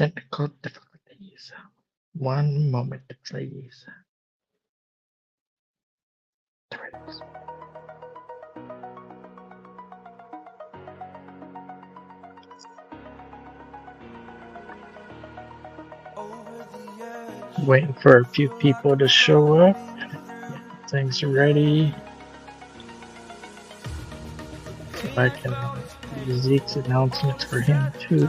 Technical difficulties. One moment, please. There it is. Waiting for a few people to show up. Get things ready. So I can do Zeke's announcements for him too.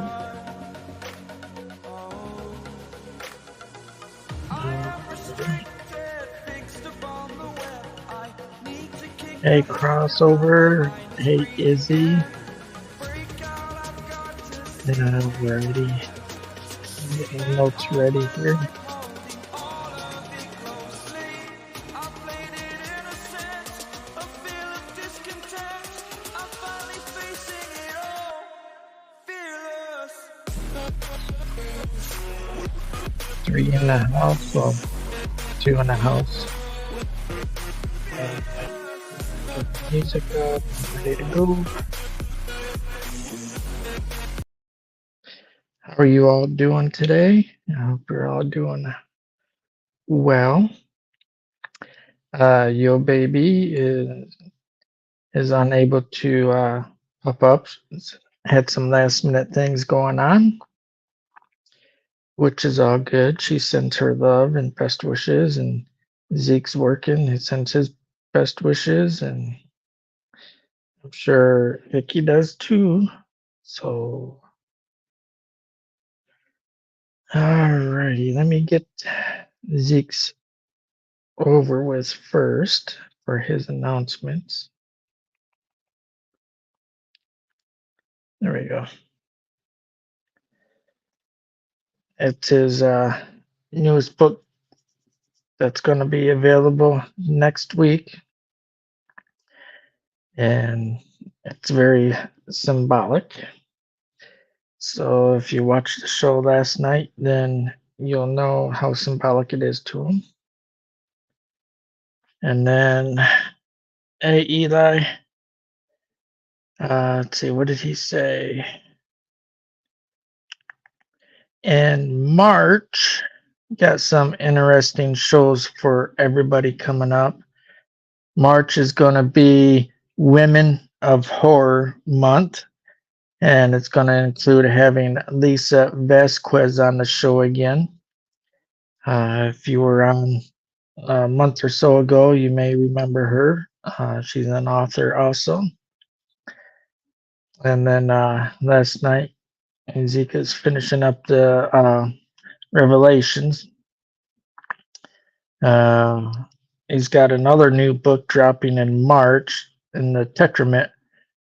Hey, crossover. Hey, Izzy. We're ready. Getting notes ready here. Three in the house, well, two in the house. And put the music up, ready to go. How are you all doing today? I hope you're all doing well. Yobaby is unable to pop up. Had some last minute things going on, which is all good. She sends her love and best wishes, and Zeke's working. He sends his best wishes, and I'm sure Nikki does too. So, alrighty, let me get Zeke's over with first for his announcements. There we go. It's his newest book that's going to be available next week. And it's very symbolic. So if you watched the show last night, then you'll know how symbolic it is to him. And then, hey, Eli, let's see, what did he say? In March, got some interesting shows for everybody coming up. March is going to be Women of Horror Month, and it's going to include having Lisa Vasquez on the show again. If you were on a month or so ago, you may remember her. She's an author also. And then last night, Ezekiel's finishing up the Revelations. He's got another new book dropping in March in the Tetrament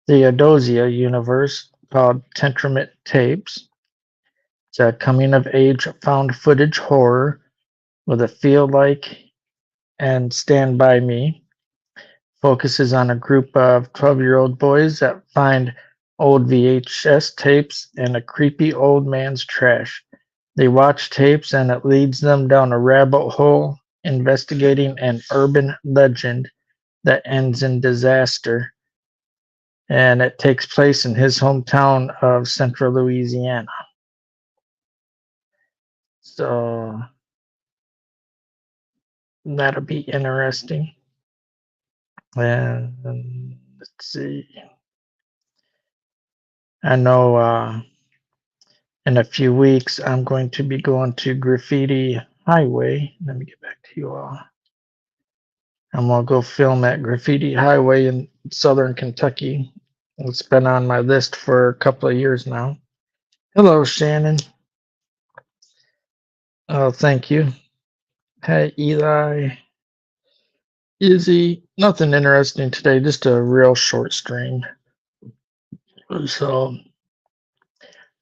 Theodosia universe called Tetrament Tapes. It's a coming of age found footage horror with a feel like and Stand By Me. Focuses on a group of 12-year-old boys that find old VHS tapes in a creepy old man's trash. They watch tapes and it leads them down a rabbit hole investigating an urban legend that ends in disaster. And it takes place in his hometown of Central Louisiana. So that'll be interesting. And let's see. I know in a few weeks I'm going to be going to Graffiti Highway. Let me get back to you all. I'm going to go film at Graffiti Highway in southern Kentucky. It's been on my list for a couple of years now. Hello, Shannon. Oh, thank you. Hey, Eli. Izzy. Nothing interesting today, just a real short stream. So,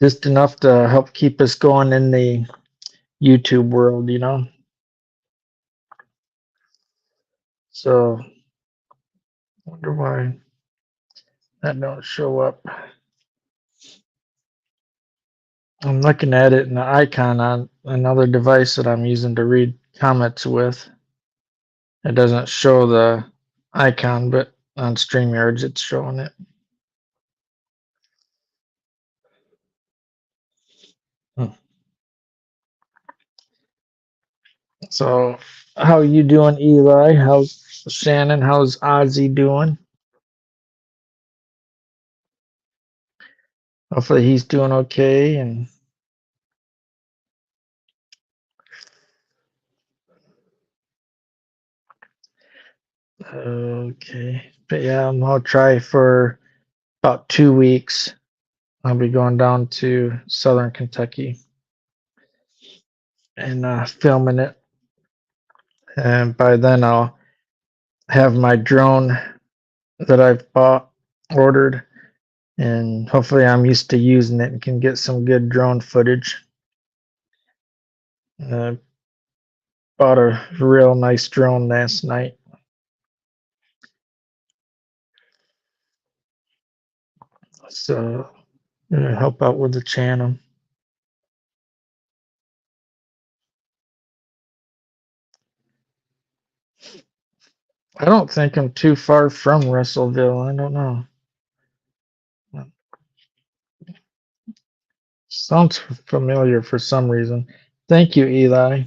just enough to help keep us going in the YouTube world, you know? So, wonder why that don't show up. I'm looking at it in the icon on another device that I'm using to read comments with. It doesn't show the icon, but on StreamYards it's showing it. So, how you doing, Eli? How's Shannon? How's Ozzy doing? Hopefully, he's doing okay. And okay, but yeah, I'll try for about 2 weeks. I'll be going down to Southern Kentucky and filming it. And by then, I'll have my drone that I've bought ordered, and hopefully, I'm used to using it and can get some good drone footage. Uh, Bought a real nice drone last night. So help out with the channel. I don't think I'm too far from Russellville. I don't know. Sounds familiar for some reason. Thank you, Eli.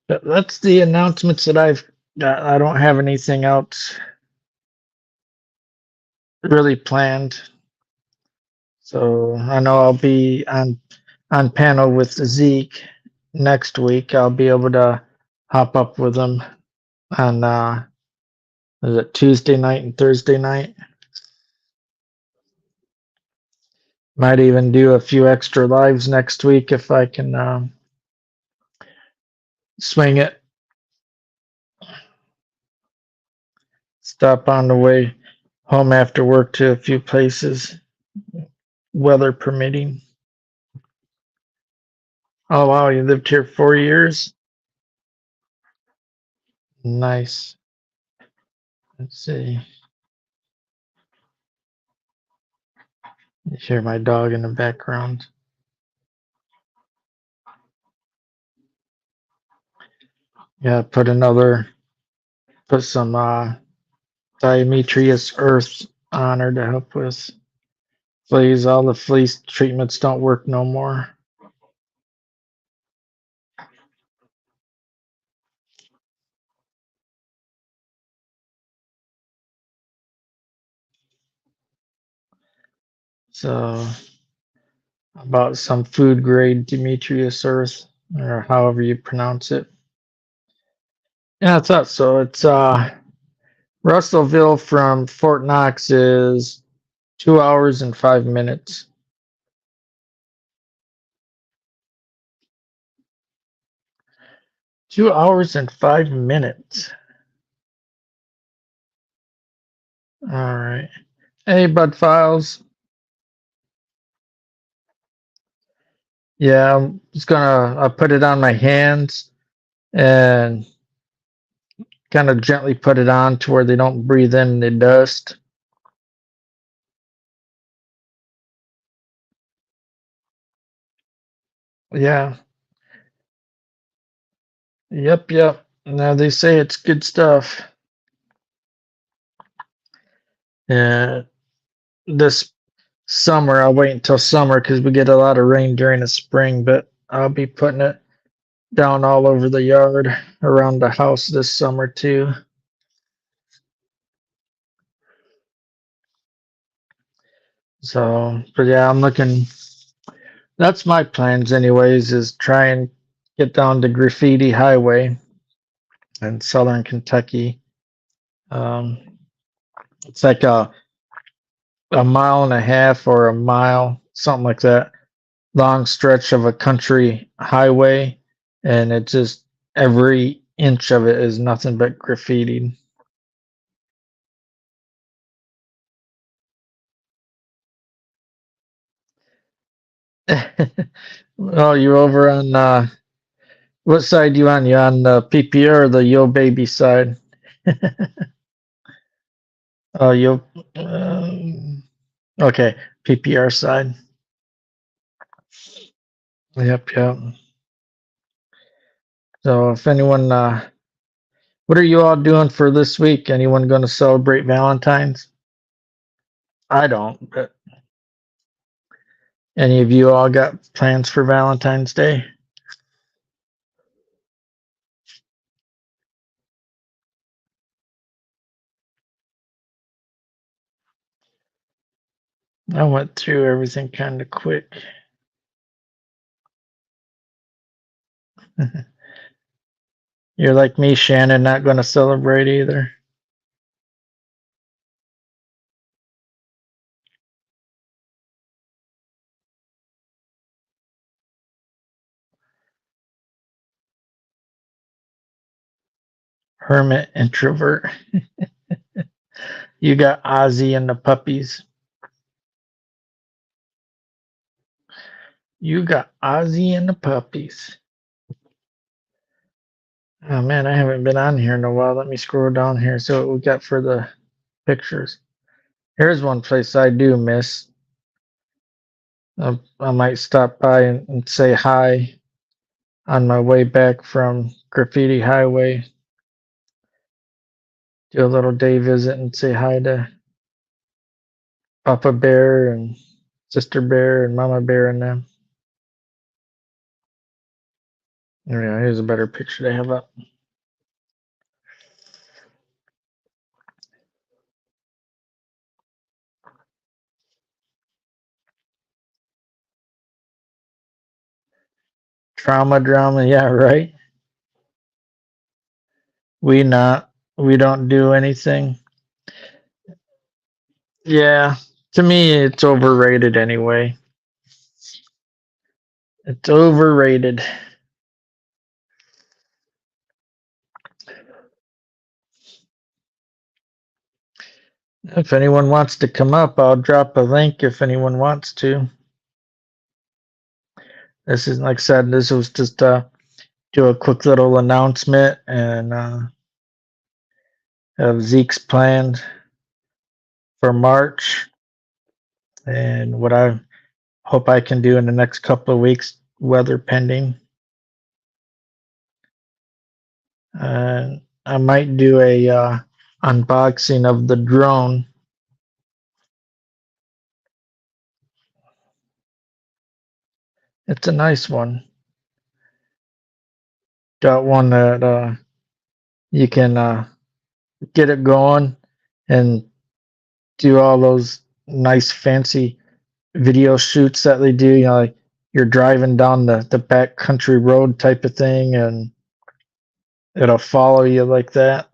That's the announcements that I've got. I don't have anything else really planned. So I know I'll be on panel with Zeke next week. I'll be able to hop up with him on is it Tuesday night and Thursday night? Might even do a few extra lives next week if I can swing it. Stop on the way home after work to a few places, weather permitting. Oh wow, you lived here 4 years? Nice. Let's see. You hear my dog in the background. Yeah, put some diametrius earth on her to help with fleas. All the flea treatments don't work no more. So about some food grade Demetrius earth, or however you pronounce it. Yeah, I thought so. It's Russellville from Fort Knox is 2 hours and 5 minutes. 2 hours and 5 minutes. All right. Hey, Bud Files. Yeah, I'm just gonna I put it on my hands and kind of gently put it on to where they don't breathe in the dust. Yeah. Yep. Now they say it's good stuff. Yeah. This summer, I'll wait until summer because we get a lot of rain during the spring, but I'll be putting it down all over the yard around the house this summer too. So, but yeah, I'm looking. That's my plans, anyways. Is try and get down to Graffiti Highway in southern Kentucky. Um, it's like a mile and a half or a mile, something like that, long stretch of a country highway, and it just every inch of it is nothing but graffiti. Oh, you're over on what side you on? You on the PPR or the Yo Baby side? Oh, Yo. Okay, PPR side. Yep. So, if anyone, what are you all doing for this week? Anyone going to celebrate Valentine's? I don't, but Any of you all got plans for Valentine's Day? I went through everything kind of quick. You're like me, Shannon, not going to celebrate either. Hermit introvert. You got Ozzy and the puppies. You got Ozzy and the puppies. Oh man, I haven't been on here in a while. Let me scroll down here. So what we got for the pictures. Here's one place I do miss. I might stop by and say hi on my way back from Graffiti Highway. Do a little day visit and say hi to Papa Bear and Sister Bear and Mama Bear and them. Yeah, here's a better picture to have up. Trauma drama, yeah, right. We don't do anything. Yeah, to me it's overrated anyway. It's overrated. If anyone wants to come up, I'll drop a link if anyone wants to. This is, like I said, this was just do a quick little announcement and have Zekes planned for March and what I hope I can do in the next couple of weeks, weather pending. I might do a unboxing of the drone. It's a nice one. Got one that you can get it going and do all those nice fancy video shoots that they do. You know, like you're driving down the back country road type of thing, and it'll follow you like that.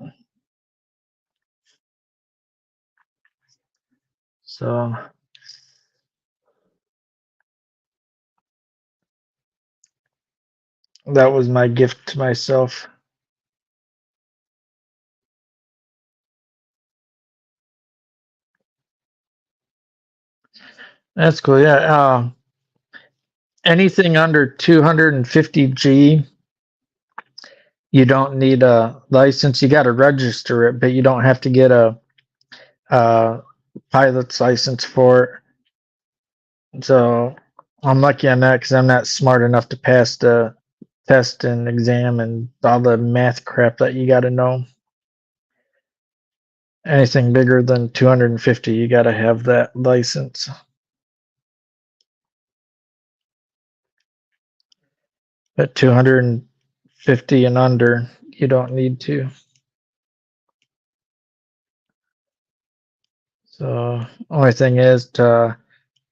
So that was my gift to myself. That's cool. Yeah. Anything under 250G, you don't need a license. You got to register it, but you don't have to get a pilot's license for it. So I'm lucky on that because I'm not smart enough to pass the test and exam and all the math crap that you got to know. Anything bigger than 250, you got to have that license. At 250 and under, you don't need to. So only thing is to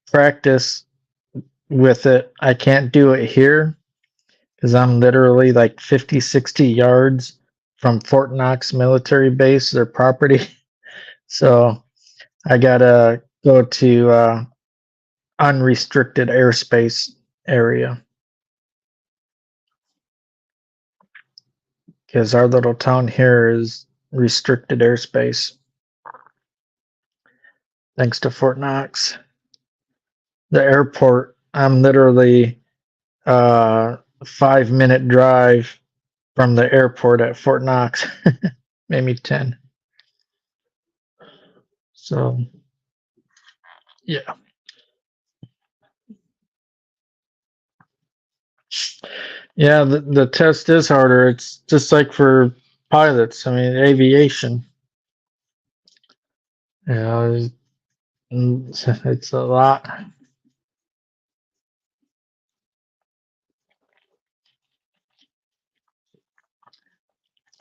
practice with it. I can't do it here because I'm literally like 50, 60 yards from Fort Knox military base, their property. So I gotta go to unrestricted airspace area because our little town here is restricted airspace thanks to Fort Knox. The airport, I'm literally 5-minute drive from the airport at Fort Knox, maybe 10. So, yeah. Yeah, the test is harder. It's just like for pilots. I mean, aviation. You know, it's a lot.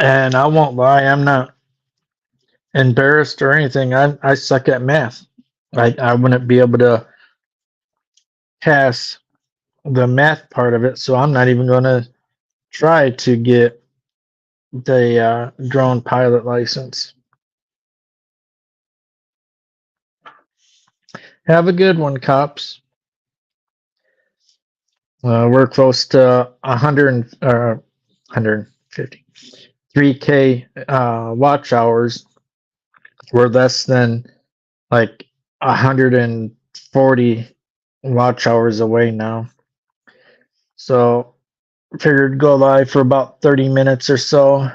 And I won't lie, I'm not embarrassed or anything. I suck at math. I wouldn't be able to pass the math part of it, so I'm not even going to try to get the drone pilot license. Have a good one, cops. We're close to 100 150 3K watch hours. We're less than like 140 watch hours away now. So figured go live for about 30 minutes or so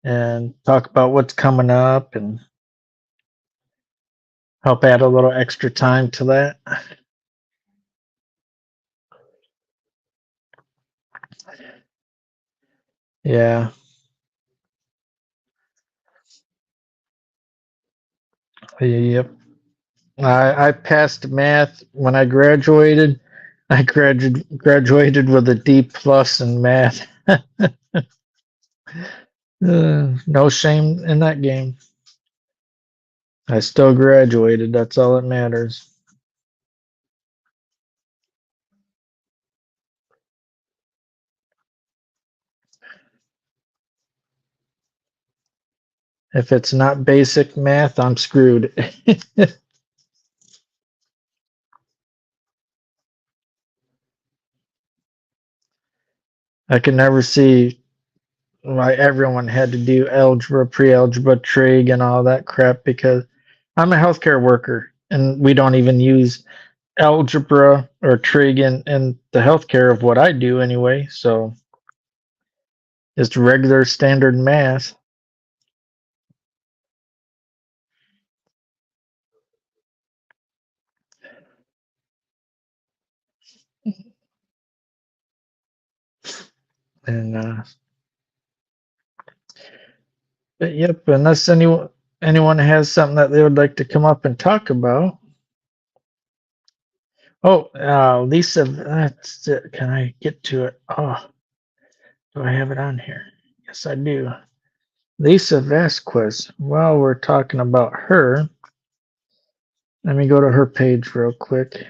and talk about what's coming up and help add a little extra time to that. Yeah. Yep. I passed math when I graduated. I graduated with a D plus in math. No shame in that game. I still graduated. That's all that matters. If it's not basic math, I'm screwed. I can never see why everyone had to do algebra, pre-algebra, trig, and all that crap because I'm a healthcare worker and we don't even use algebra or trig in the healthcare of what I do anyway. So it's regular standard math. And but yep, unless anyone has something that they would like to come up and talk about. Oh, Lisa, that's it. Can I get to it? Oh, do I have it on here? Yes, I do. Lisa Vasquez. While we're talking about her, let me go to her page real quick.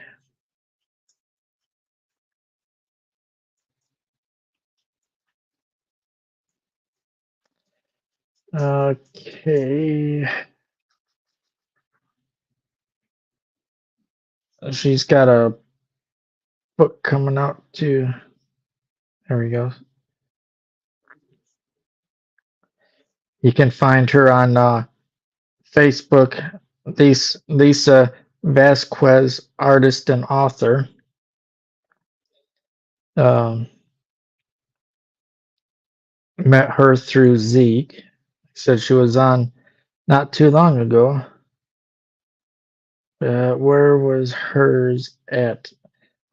Okay. She's got a book coming out too. There we go. You can find her on Facebook, Lisa Vasquez, artist and author. Um, Met her through Zeke. Said she was on not too long ago. Where was hers at?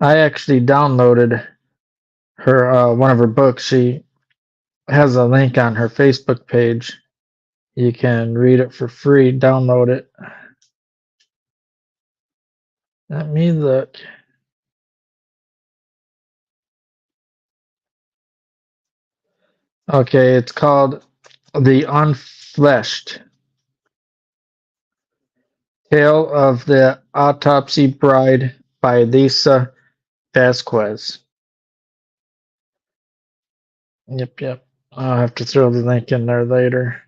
I actually downloaded her one of her books. She has a link on her Facebook page. You can read it for free. Download it. Let me look. Okay, it's called The Unfleshed Tale of the Autopsy Bride by Lisa Vasquez. Yep. I'll have to throw the link in there later.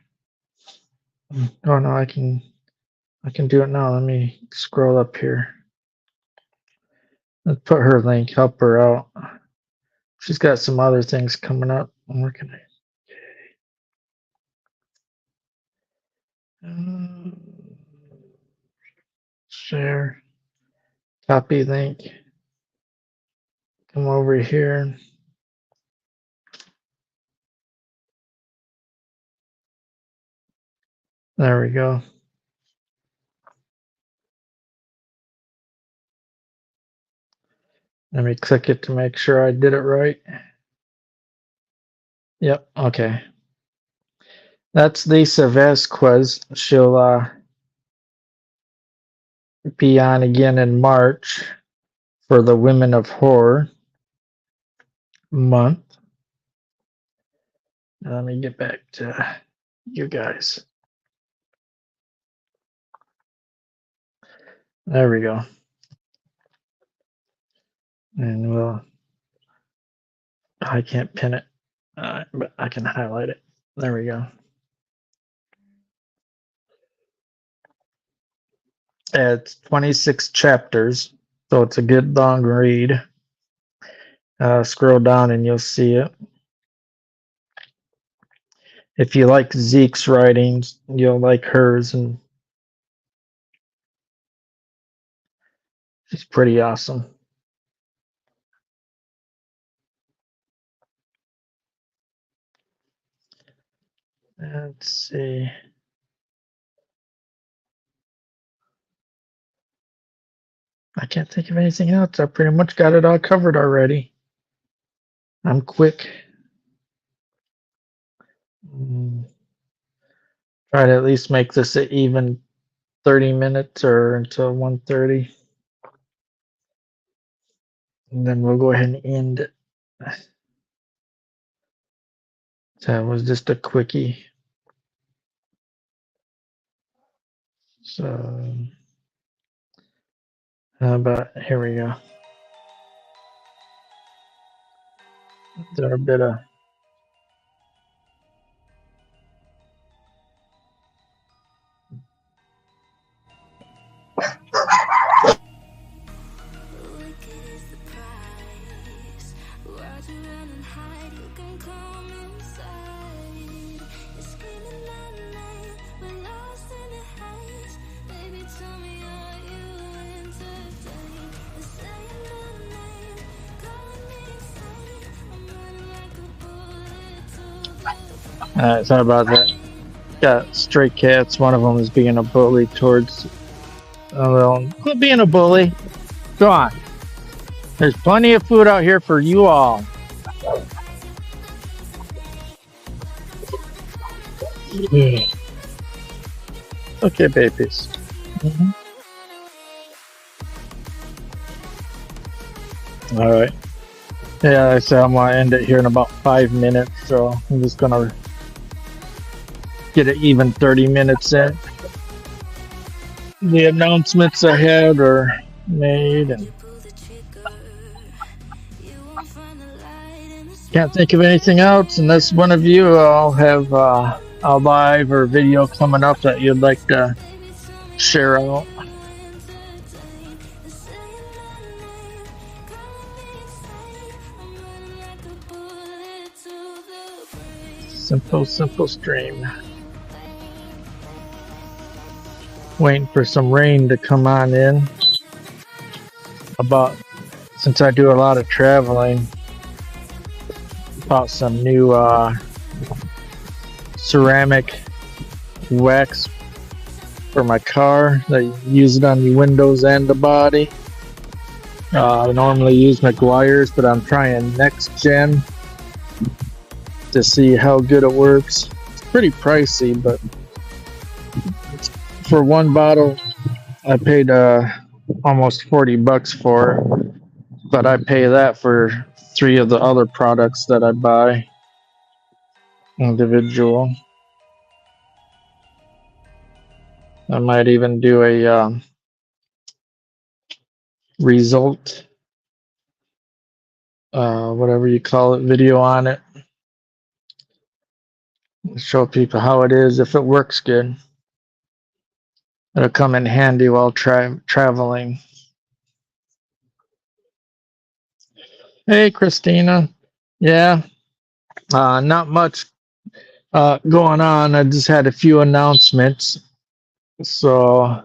Oh no, I can do it now. Let me scroll up here. Let's put her link, help her out. She's got some other things coming up. I'm working it. Share. Copy link. Come over here. There we go. Let me click it to make sure I did it right. Yep, okay. That's Lisa Vasquez. She'll be on again in March for the Women of Horror month. Let me get back to you guys. There we go. And I can't pin it, but I can highlight it. There we go. It's 26 chapters, so it's a good long read. Scroll down and you'll see it. If you like Zeke's writings, you'll like hers, and she's pretty awesome. Let's see. I can't think of anything else. I pretty much got it all covered already. I'm quick. Try to at least make this an even 30 minutes or until 1:30. And then we'll go ahead and end it. That was just a quickie. So, how about, here we go. There a bit of sorry about that. Got stray cats. One of them is being a bully towards. Well, quit being a bully. Go on. There's plenty of food out here for you all. Okay, babies. All right. Yeah, I said I'm gonna end it here in about 5 minutes, so I'm just gonna get it even 30 minutes in. The announcements I had are made, and can't think of anything else unless one of you all have a live or video coming up that you'd like to share out. Simple stream. Waiting for some rain to come on in. Since I do a lot of traveling, bought some new ceramic wax for my car. I use it on the windows and the body. I normally use McGuire's, but I'm trying next gen to see how good it works. It's pretty pricey, but for one bottle I paid almost $40 for it, but I pay that for 3 of the other products that I buy individual. I might even do a result, whatever you call it, video on it. Show people how it is. If it works good, it'll come in handy while traveling. Hey, Christina. Yeah, not much going on. I just had a few announcements, so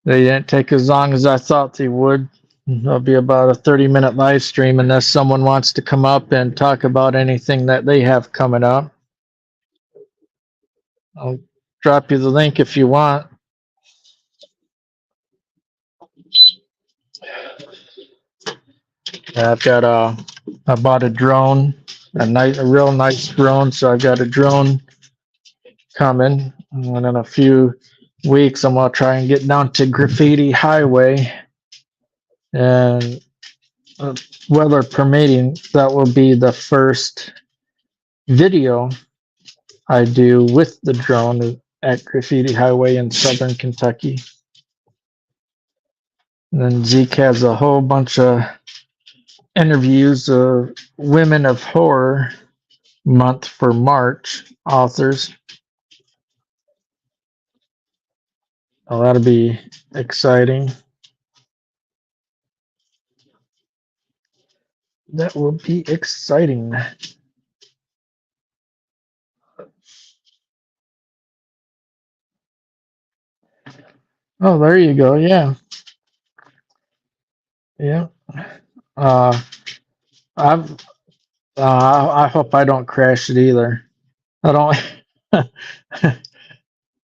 they didn't take as long as I thought they would. It'll be about a 30-minute live stream unless someone wants to come up and talk about anything that they have coming up. I'll drop you the link if you want. I bought a drone, a real nice drone. So I got a drone coming, and in a few weeks I'm gonna try and get down to Graffiti Highway, and weather permitting, that will be the first Video I do with the drone at Graffiti Highway in southern Kentucky. And then Zeke has a whole bunch of interviews of Women of Horror month for March authors. Oh, that'll be exciting. That will be exciting. Oh, there you go. Yeah. Yeah. Uh, I've, I hope I don't crash it either. I don't.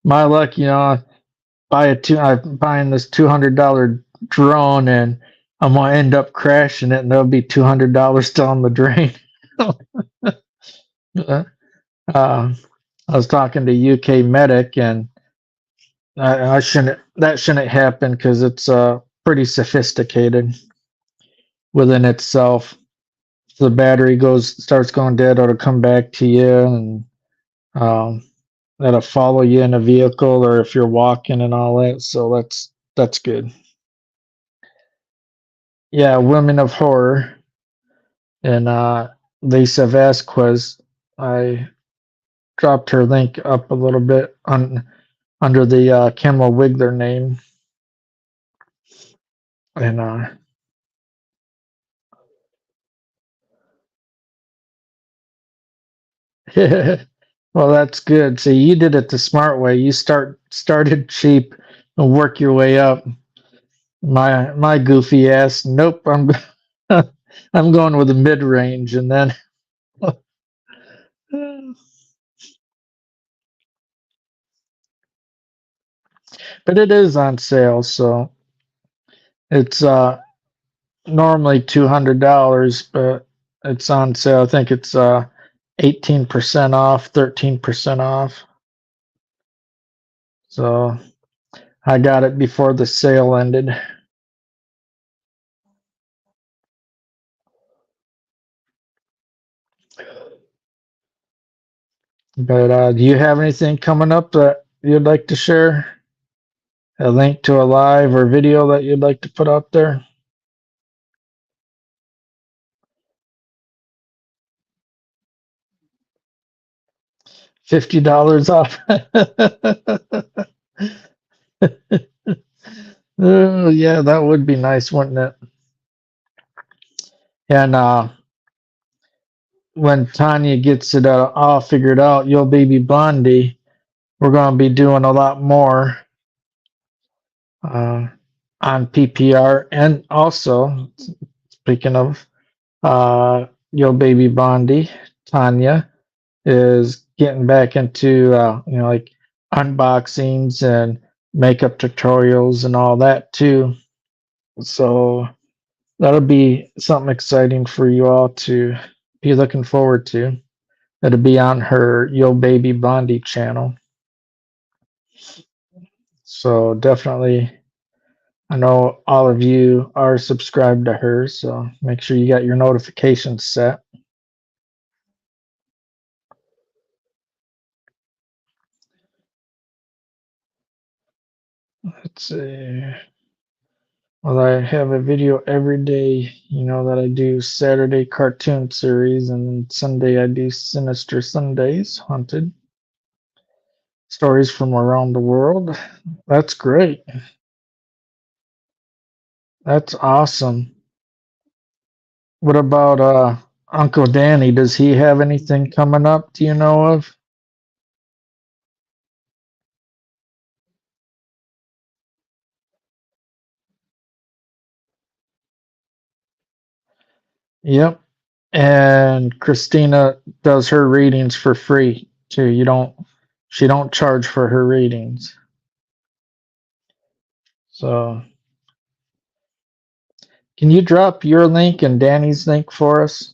My luck, I'm buying this $200 drone and I'm gonna end up crashing it, and there'll be $200 down the drain. uh, I was talking to UK Medic, and I shouldn't. That shouldn't happen because it's pretty sophisticated within itself. If the battery starts going dead, it'll come back to you, and um, that'll follow you in a vehicle or if you're walking and all that. So that's good. Yeah, Women of Horror and Lisa Vasquez. I dropped her link up a little bit under the Camel Wiggler name, and well, that's good. See, you did it the smart way. You started cheap and work your way up. My goofy ass. Nope, I'm going with the mid range, and then. But it is on sale, so it's normally $200, but it's on sale. I think it's 18% off, 13% off. So I got it before the sale ended. But do you have anything coming up that you'd like to share? A link to a live or video that you'd like to put out there? $50 off. Oh, yeah, that would be nice, wouldn't it? And when Tanya gets it all figured out, yobaby Blondie, we're going to be doing a lot more on PPR. And also, speaking of yobaby Blondie, Tanya is getting back into like unboxings and makeup tutorials and all that too. So that'll be something exciting for you all to be looking forward to. It'll be on her yobaby Blondie channel. So definitely, I know all of you are subscribed to her, so make sure you got your notifications set. Let's see. Well, I have a video every day, that I do Saturday cartoon series, and then Sunday I do Sinister Sundays, haunted stories from around the world. That's great. That's awesome. What about Uncle Danny? Does he have anything coming up? Do you know of? Yep. And Christina does her readings for free too. She don't charge for her readings. So can you drop your link and Danny's link for us?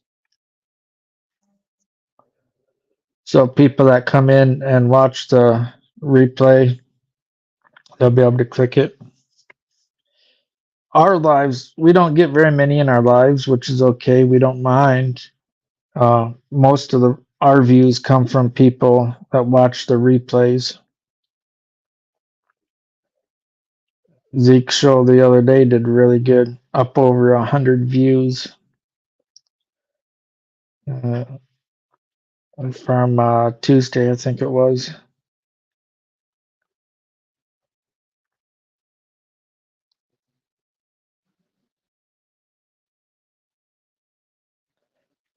So people that come in and watch the replay, they'll be able to click it. Our lives, we don't get very many in our lives, which is okay. We don't mind. Most of our views come from people that watch the replays. Zeke's show the other day did really good, up over 100 views uh, from Tuesday, I think it was.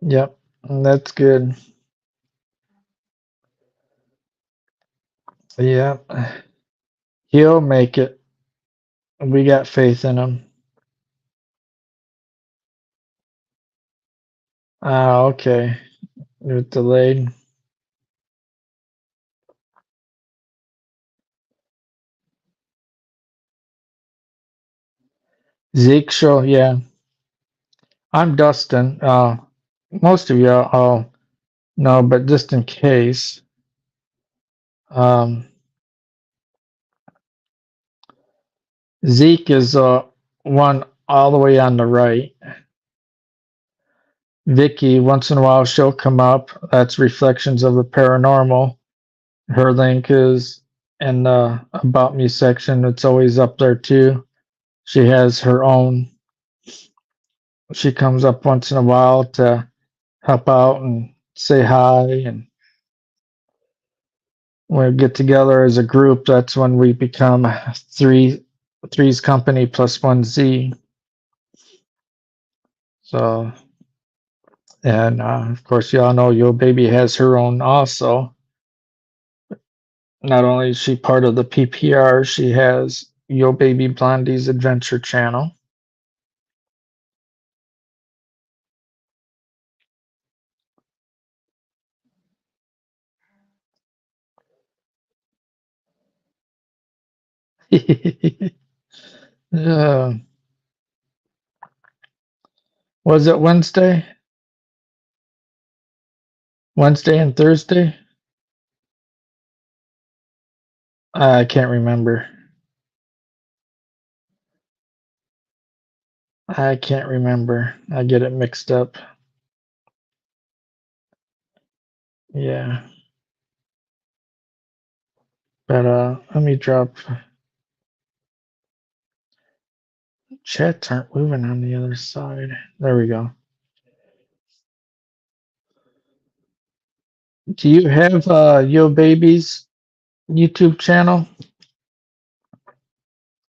Yep, that's good. Yeah, he'll make it. We got faith in him. Okay. It was delayed. Zeke show, yeah. I'm Dustin. Most of you all know, but just in case, um, Zeke is one all the way on the right. Vickie, once in a while, she'll come up. That's Reflections of the Paranormal. Her link is in the About Me section. It's always up there too. She has her own. She comes up once in a while to help out and say hi. And when we get together as a group, that's when we become three's company plus one Z. So, and of course, y'all know yobaby has her own also. Not only is she part of the PPR, she has yobaby Blondie's Adventure Channel. uh, was it Wednesday? Wednesday and Thursday? I can't remember. I can't remember. I get it mixed up. Yeah. But let me drop. Chats aren't moving on the other side. There we go. Do you have yobaby's YouTube channel,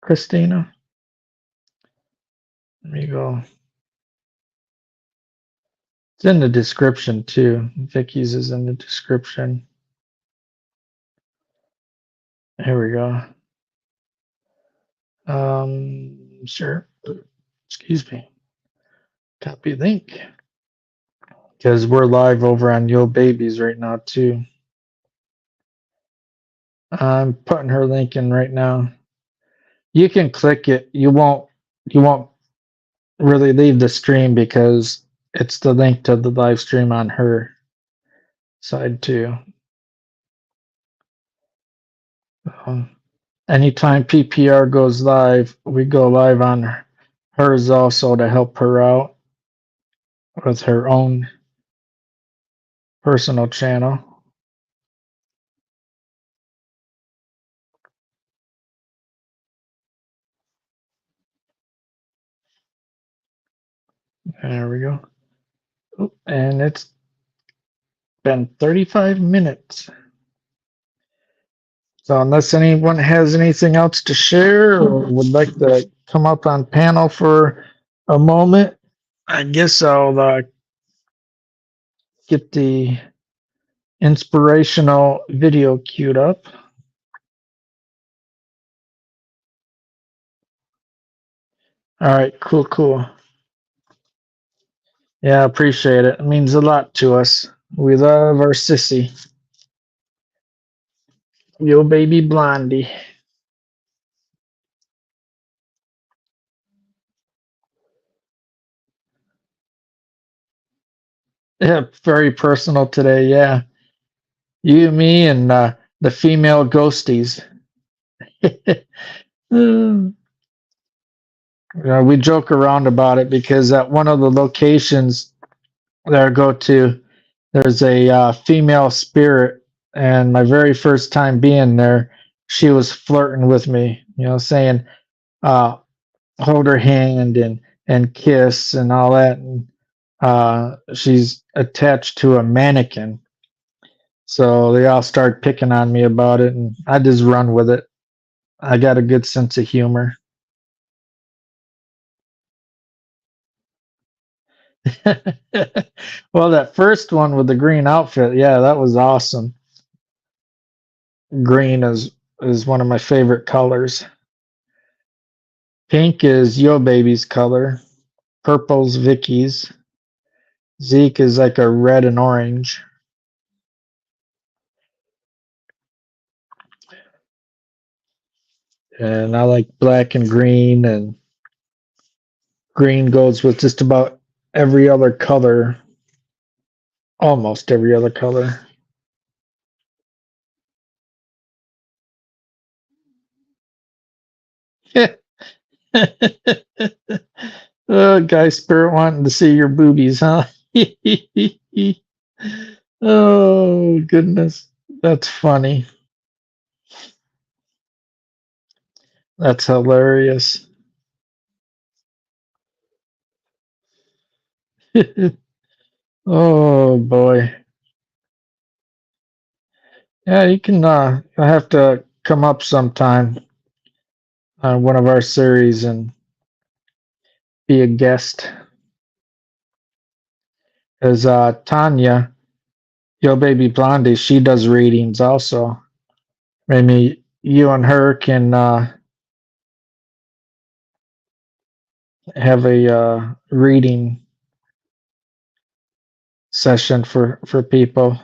Christina? Let me go. It's in the description too. Vickie's is in the description. Here we go. Sure. Excuse me. Copy link. Because we're live over on yobaby's right now too. I'm putting her link in right now. You can click it. You won't really leave the stream because it's the link to the live stream on her side too. Anytime PPR goes live, we go live on hers also to help her out with her own personal channel. There we go. And it's been 35 minutes. So unless anyone has anything else to share or would like to come up on panel for a moment, I guess I'll get the inspirational video queued up. All right, cool. Yeah, appreciate it. It means a lot to us. We love our sissy. Yobaby Blondie. Yeah, very personal today. Yeah, you, me, and the female ghosties. We joke around about it because at one of the locations that I go to, there's a female spirit, and my very first time being there, she was flirting with me, saying, uh, hold her hand and kiss and all that. And she's attached to a mannequin. So they all start picking on me about it, and I just run with it. I got a good sense of humor. Well, that first one with the green outfit, yeah, that was awesome. Green is one of my favorite colors. Pink is Yo Baby's color. Purple's Vickie's. Zeke is like a red and orange. And I like black and green, and green goes with just about every other color, almost every other color. Guy spirit wanting to see your boobies, huh? Oh, goodness. That's funny. That's hilarious. Oh, boy. Yeah, you can have to come up sometime on one of our series and be a guest. As Tanya, Yo Baby Blondie, she does readings also. Maybe you and her can have a reading session for people.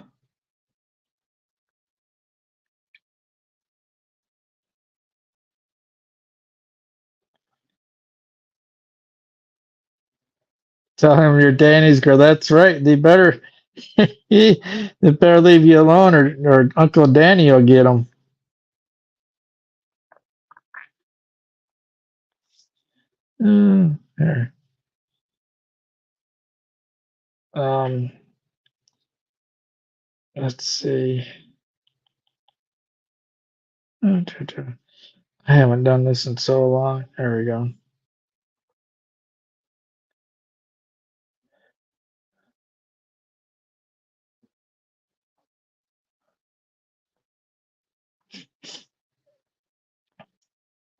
Tell him you're Danny's girl. That's right. They better leave you alone, or Uncle Danny will get them. There. Um, let's see. I haven't done this in so long. There we go.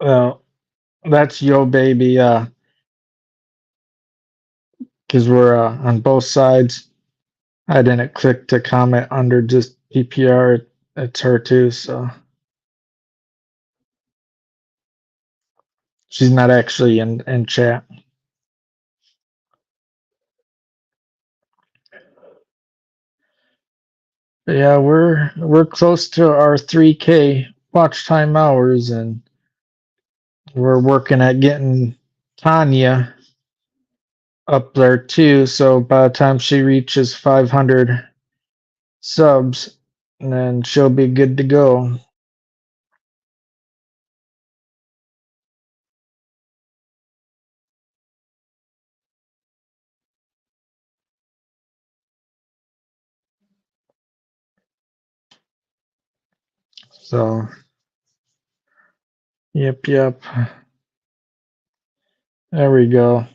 Well, that's Yo Baby, because we're on both sides. I didn't click to comment under just PPR. It's her too, so she's not actually in chat. But yeah, we're close to our 3K watch time hours, and we're working at getting Tanya up there too. So by the time she reaches 500 subs, then she'll be good to go. So, yep. There we go.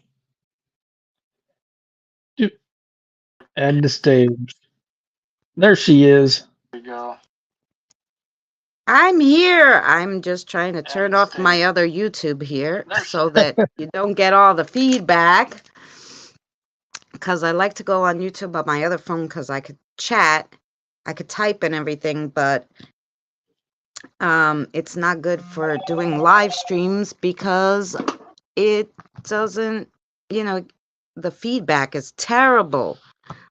Add the stage. There she is. I'm here. I'm just trying to turn off my other YouTube here so that you don't get all the feedback. Because I like to go on YouTube on my other phone because I could chat, I could type and everything, but it's not good for doing live streams because it doesn't, you know, the feedback is terrible.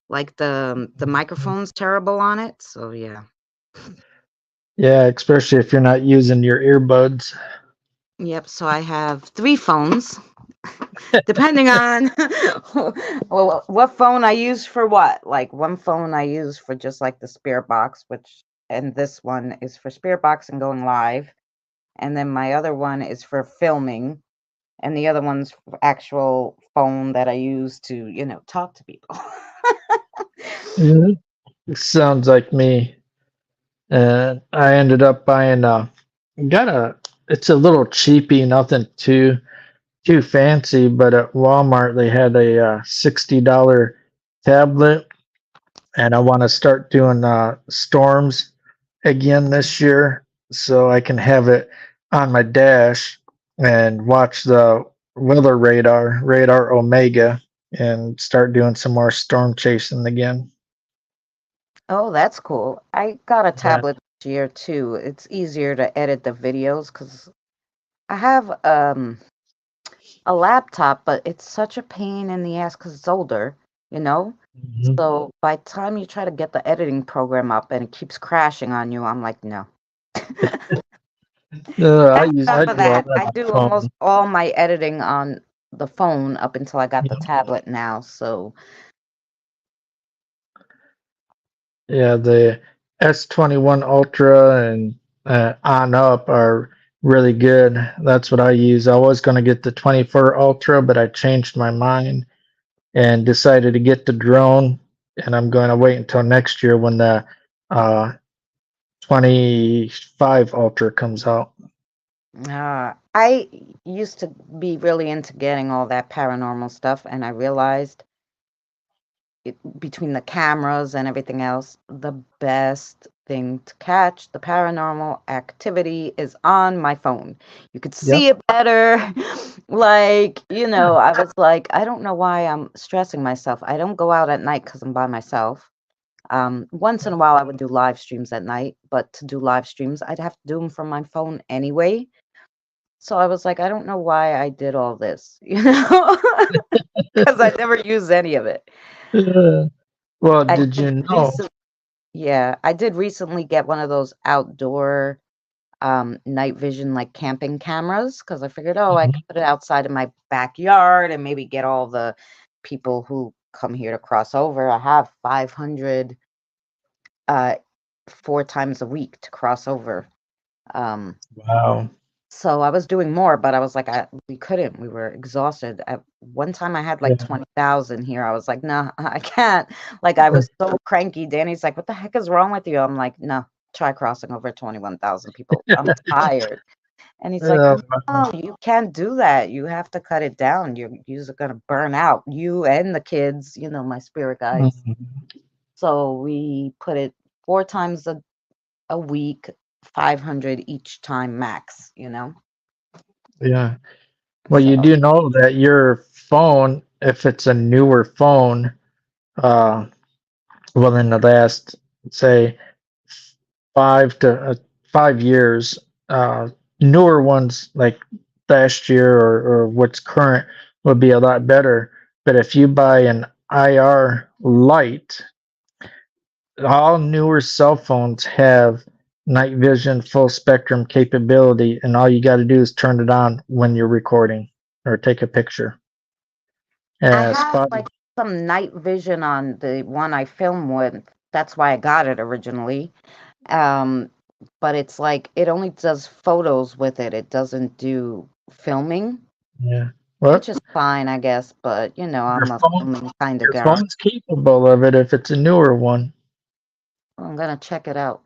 Like the microphone's terrible on it. So yeah. Yeah, especially if you're not using your earbuds. Yep. So I have 3 phones, depending on well, what phone I use for what. Like one phone I use for just like the spirit box, and this one is for spirit box and going live. And then my other one is for filming, and the other one's actual phone that I use to, talk to people. Sounds like me. And I ended up buying got a it's a little cheapy, nothing too fancy, but at Walmart they had a $60 tablet, and I want to start doing storms again this year, so I can have it on my dash and watch the weather radar Omega, and start doing some more storm chasing again. Oh, that's cool. I got a Yeah. tablet this year too. It's easier to edit the videos because I have a laptop, but it's such a pain in the ass because it's older, you know? Mhm. So by the time you try to get the editing program up and it keeps crashing on you, I'm like, no. That's I enough of do all that. that I on do almost phone. all my editing on the phone up until I got the tablet now. So Yeah, the S21 Ultra and on up are really good. That's what I use. I was going to get the 24 Ultra, but I changed my mind and decided to get the drone. And I'm going to wait until next year when the uh, 25 Ultra comes out. I used to be really into getting all that paranormal stuff, and I realized between the cameras and everything else, the best thing to catch the paranormal activity is on my phone. You could see Yep. it better. Like, I was like, I don't know why I'm stressing myself. I don't go out at night because I'm by myself. Once in a while, I would do live streams at night, but to do live streams, I'd have to do them from my phone anyway. So I was like, I don't know why I did all this, because I never use any of it. Well, I did did you know? recent Yeah, I did recently get one of those outdoor night vision like camping cameras because I figured, oh, I Mhm. could put it outside in my backyard and maybe get all the people who come here to cross over. I have 500 uh 4 times a week to cross over. Um Wow. so I was doing more, but I was like, we couldn't. We were exhausted. At one time I had like Yeah. 20,000 here. I was like, no, I can't. Like I was so cranky. Danny's like, what the heck is wrong with you? I'm like, no, try crossing over 21,000 people. I'm tired. And he's like, Wow. no, you can't do that. You have to cut it down. You're gonna burn out. You and the kids, my spirit guides. Mhm. So we put it 4 times a week, 500 each time max. Yeah. Well, you So do know that your phone, if it's a newer phone, uh, well, in the last, say, 5 years, uh, newer ones like last year or what's current would be a lot better. But if you buy an IR light, all newer cell phones have night vision full spectrum capability, and all you got to do is turn it on when you're recording or take a picture. I Yeah, have spotted. like some night vision on the one I film with. That's why I got it originally. Um, but it's like it only does photos with it. It doesn't do filming, Yeah. which Well, is fine, I guess. But your I'm a phone, filming kind of your girl. phone's capable of it if it's a newer one. I'm gonna check it out.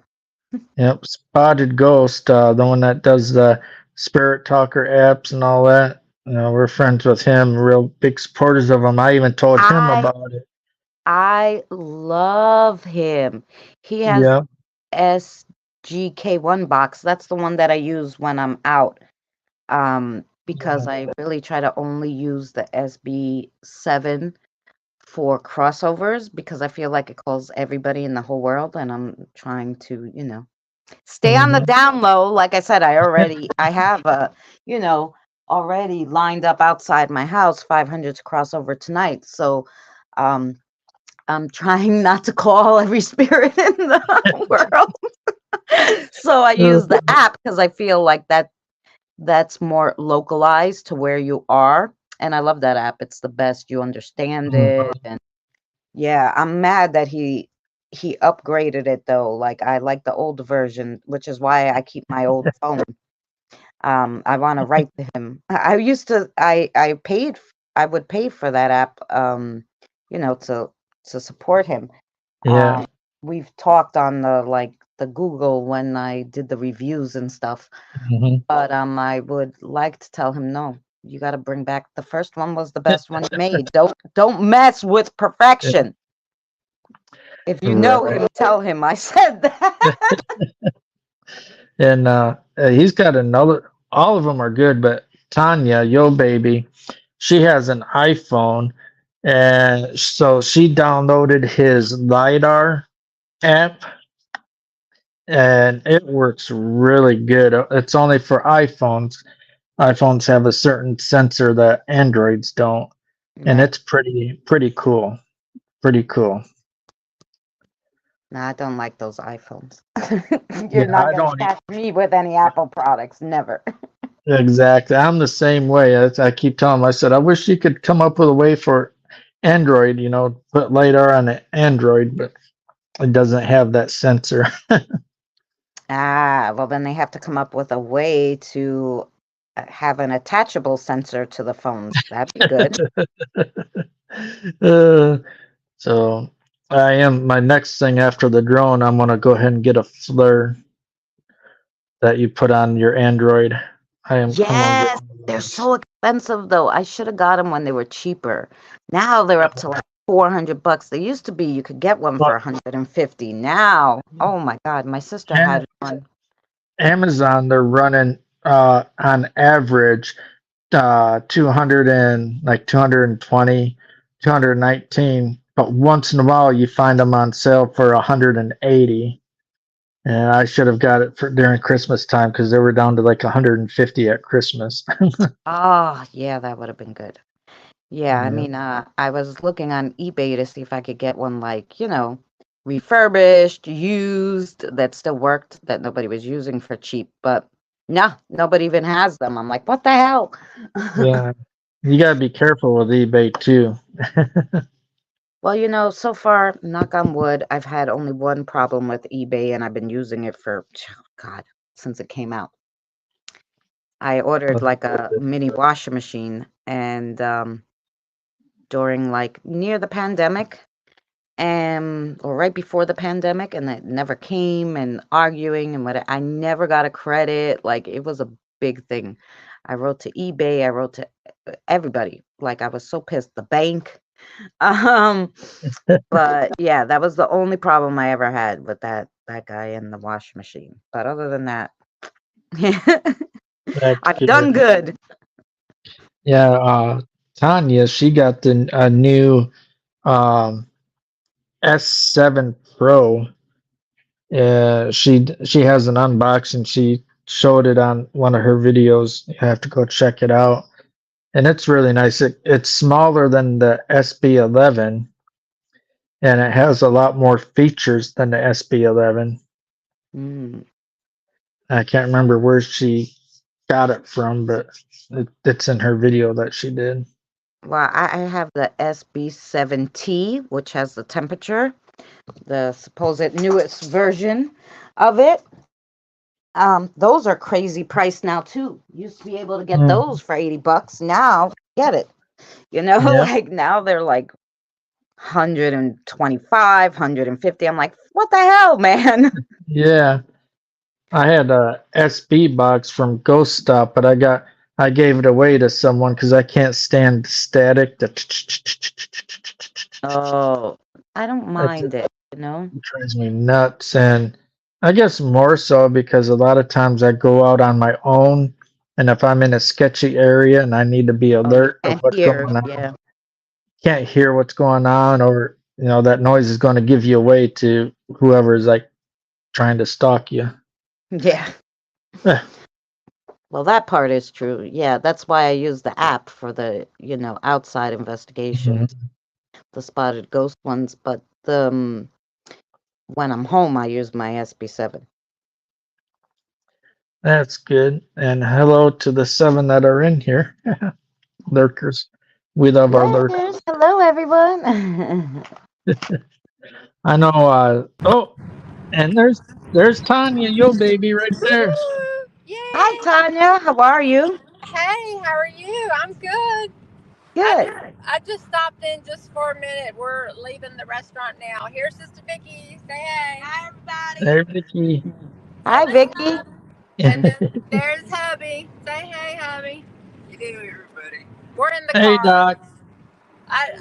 Yep, Spotted Ghost, the one that does the Spirit Talker apps and all that. We're friends with him, real big supporters of him. I even told him I about it. I love him. He has Yep. SGK1 box. That's the one that I use when I'm out. Because Yeah. I really try to only use the SB7 for crossovers because I feel like it calls everybody in the whole world, and I'm trying to, stay on the Hmm. down low. Like I said, I have you know, already lined up outside my house 500 to cross over tonight. So, um, I'm trying not to call every spirit in the world. So I use the app because I feel like that's more localized to where you are. And I love that app. It's the best. You understand it. And yeah, I'm mad that he upgraded it though. Like I like the old version, which is why I keep my old phone. I want to write to him. I used to I would pay for that app to support him. Yeah. we've talked on the Google when I did the reviews and stuff. Mhm. But I would like to tell him no. You got to bring back the first one was the best one you made. Don't mess with perfection. If you know Right. him, tell him I said that. And he's got another. All of them are good, but Tanya, yo baby, she has an iPhone, and so she downloaded his lidar app, and it works really good. It's only for iPhones. iPhones have a certain sensor that Androids don't, and Right. it's pretty cool. Pretty cool. No, I don't like those iPhones. You're Yeah, not I gonna don't catch me with any Apple products. Never. exactly. I'm the same way. I keep telling him, I said, I wish you could come up with a way for Android, put LiDAR on an Android, but it doesn't have that sensor. Ah, well, then they have to come up with a way to have an attachable sensor to the phones. That'd be good. uh, so my next thing after the drone, I'm going to go ahead and get a FLIR that you put on your Android. I'm going to get Yes, one of they're those. so expensive though. I should have got them when they were cheaper. Now they're up to like $400. They used to be you could get one for But 150. Now, oh my God, my sister Am- had one. Amazon, they're running on average 200 and like 220, 219, but once in a while you find them on sale for 180. And I should have got it for during Christmas time because they were down to like 150 at Christmas. Oh, yeah, that would have been good. Yeah, I Yeah. mean, I was looking on eBay to see if I could get one like, refurbished, used, that still worked, that nobody was using for cheap. But no, nobody even has them. I'm like, what the hell? Yeah. You got to be careful with eBay too. Well, so far, knock on wood, I've had only one problem with eBay, and I've been using it for, God, since it came out. I ordered like a mini washing machine, and during like near the pandemic, or right before the pandemic, and it never came, and arguing and what I never got a credit. Like it was a big thing. I wrote to eBay, I wrote to everybody. Like I was so pissed. The bank. Um, but yeah, that was the only problem I ever had with that guy in the washing machine. But other than that, That's I've done good. good. Yeah. Tanya, she got a new um, S7 Pro. She has an unboxing. She showed it on one of her videos. You have to go check it out, and it's really nice. It's smaller than the SB11, and it has a lot more features than the SB11. Mm. I can't remember where she got it from, but it's in her video that she did. Well, I have the SB7T, which has the temperature, the supposed newest version of it. Those are crazy price now too. Used to be able to get Mm, those for $80. Now, get it. yeah, Like now they're like 125, 150. I'm like, what the hell, man? yeah. I had a SB box from Ghost Stop, but I gave it away to someone because I can't stand static. Oh, I don't It mind it. drives me nuts, and I guess more so because a lot of times I go out on my own, and if I'm in a sketchy area and I need to be Oh, you alert of can't what's hear. going on, Yeah. can't hear what's going on, or that noise is going to give you away to whoever's like trying to stalk you. Yeah. Well, that part is true. Yeah, that's why I use the app for the, outside Mhm. investigations, the spotted ghost ones. But when I'm home, I use my SB7. That's good. And hello to the 7 that are in here. Lurkers. We love our lurkers. Lurkers, hello everyone. I know oh, and there's Tanya, yo baby right there. Hi, Yay! Tanya. How are you? Hey, how are you? I'm good. Good. I just stopped in just for a minute. We're leaving the restaurant now. Here's Sister Vickie. Say hey. Hi, everybody. There, Vicky. Hi, And Vickie. and then there's hubby. Say hey, hubby. You do, everybody. We're in the Hey, car. Doc. I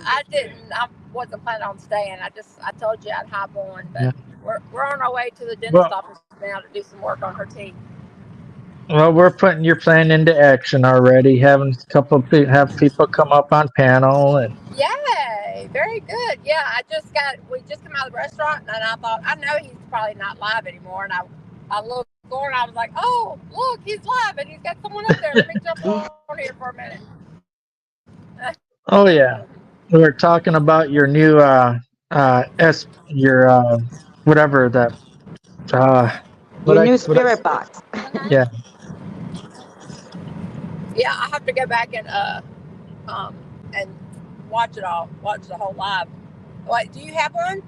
wasn't planning on staying. I told you I'd hop on, but Yeah. we're on our way to the dentist Well, office now to do some work on her teeth. well, we're putting your plan into action already. Having a couple have people come up on panel and Yay! Very good. Yeah, we just come out of the restaurant and I thought I know he's probably not live anymore, and I looked over and I was like, oh look, he's live and he's got someone up there. Let me jump on here for a minute. oh yeah, we were talking about your new your whatever that Your new what I spirit box. yeah. Yeah, I have to go back um and watch it all, watch the whole live. What do you have one?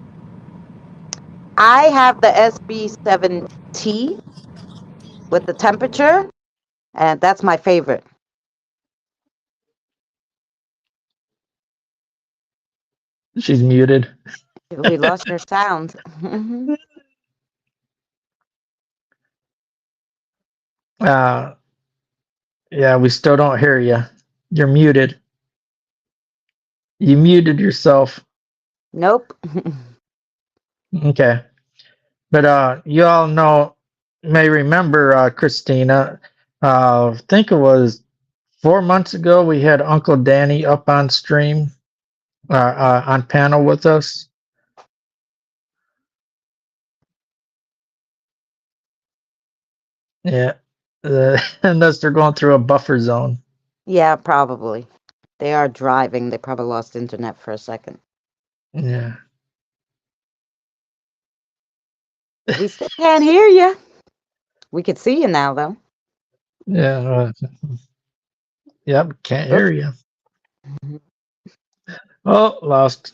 I have the SB7T with the temperature, and that's my favorite. She's muted. We lost your sound. Uh, yeah, we still don't hear you. You're muted. You muted yourself. Nope. Okay. But you all may remember Christina. I think it was 4 months ago we had Uncle Danny up on stream, on panel with us. Yeah, unless they're going through a buffer zone. Yeah, probably. They are driving. They probably lost internet for a second. Yeah. We still can't hear you. We can see you now, though. Yeah. Yep. Can't hear Oops. you. Oh, lost.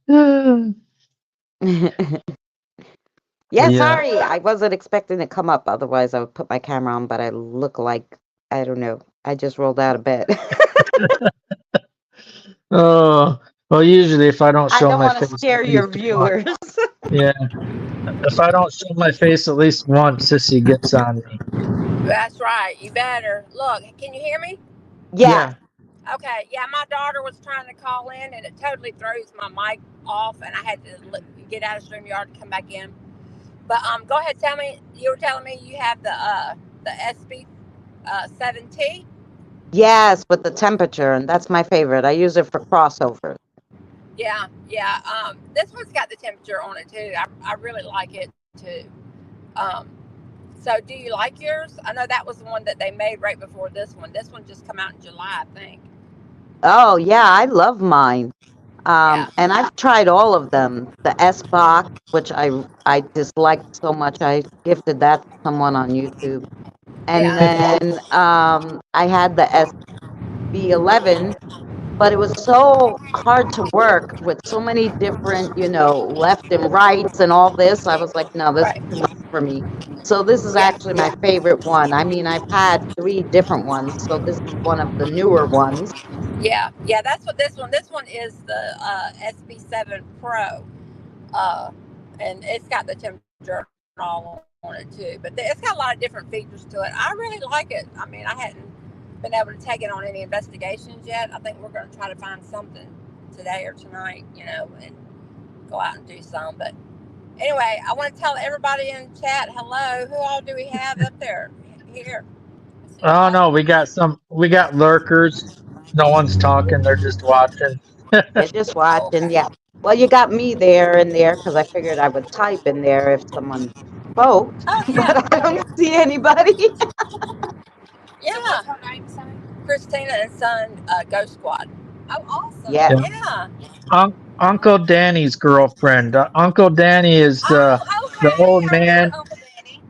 Yeah. Yeah, sorry. I wasn't expecting to come up. Otherwise, I would put my camera on, but I look like, I don't know. I just rolled out of bed. Oh, well, usually if I don't I show don't my want to face scare at your least once, viewers. yeah, if I don't show my face at least once, Sissy gets on me. That's right. You better look. Can you hear me? Yeah. Yeah. Okay. Yeah, my daughter was trying to call in, and it totally throws my mic off, and I had to get out of StreamYard and come back in. But go ahead. Tell me. You were telling me you have the SB 7T. Yes, with the temperature, and that's my favorite. I use it for crossovers. Yeah, yeah. This one's got the temperature on it too. I really like it too. Um, so do you like yours? I know that was the one that they made right before this one. This one just come out in July, I think. Oh, yeah, I love mine. Yeah. And I've tried all of them. The S box, which I disliked so much, I gifted that to someone on YouTube. And Yeah. then I had the SB11, but it was so hard to work with so many different, left and rights and all this. I was like, no, this is Right. too much for me. So this is Yeah. actually my favorite one. I mean, I've had 3 different ones, so this is one of the newer ones. Yeah. Yeah. That's what this one. This one is the SB7 Pro, uh, and it's got the temperature all on it too. But it's got a lot of different features to it. I really like it. I mean, I hadn't been able to take it on any investigations yet. I think we're going to try to find something today or tonight, and go out and do some. But anyway, I want to tell everybody in chat hello. Who all do we have up there? Here. Oh no, we got lurkers. No one's talking; they're just watching. They're just watching, Okay. yeah. Well, you got me there and there because I figured I would type in there if someone spoke, Oh yeah. but I don't see anybody. Yeah. So what's her name, son? Christina and Son Ghost Squad. Oh, awesome. Yeah. Yeah. Yeah. Uncle Danny's girlfriend. Uncle Danny is Oh, the okay. old I man. remember Uncle Danny.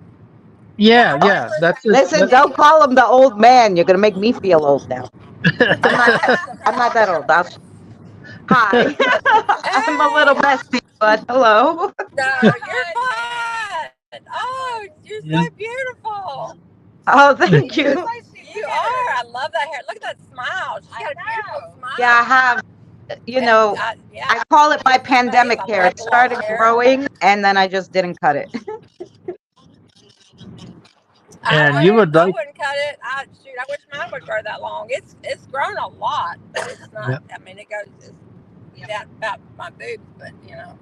Yeah, Yeah, I yeah. remember That's his. Listen, don't call him the old man. You're gonna make me feel old now. I'm not that. I'm not that old. Hi. I'm a little Hey, messy, but hello. no, you're fine. Oh, you're Yeah. so beautiful. Oh, thank You're you. so, you are. I I love that hair. Look at that smile. She's got a beautiful smile. Yeah, I have. You And know, yeah, I call it my beautiful face. pandemic I hair. love It the long started hair. growing, and then I just didn't cut it. And you would I like, wouldn't cut it. I wish mine would grow that long. It's grown a lot, but it's not. yeah. I mean, it goes just that about my boobs, but you know,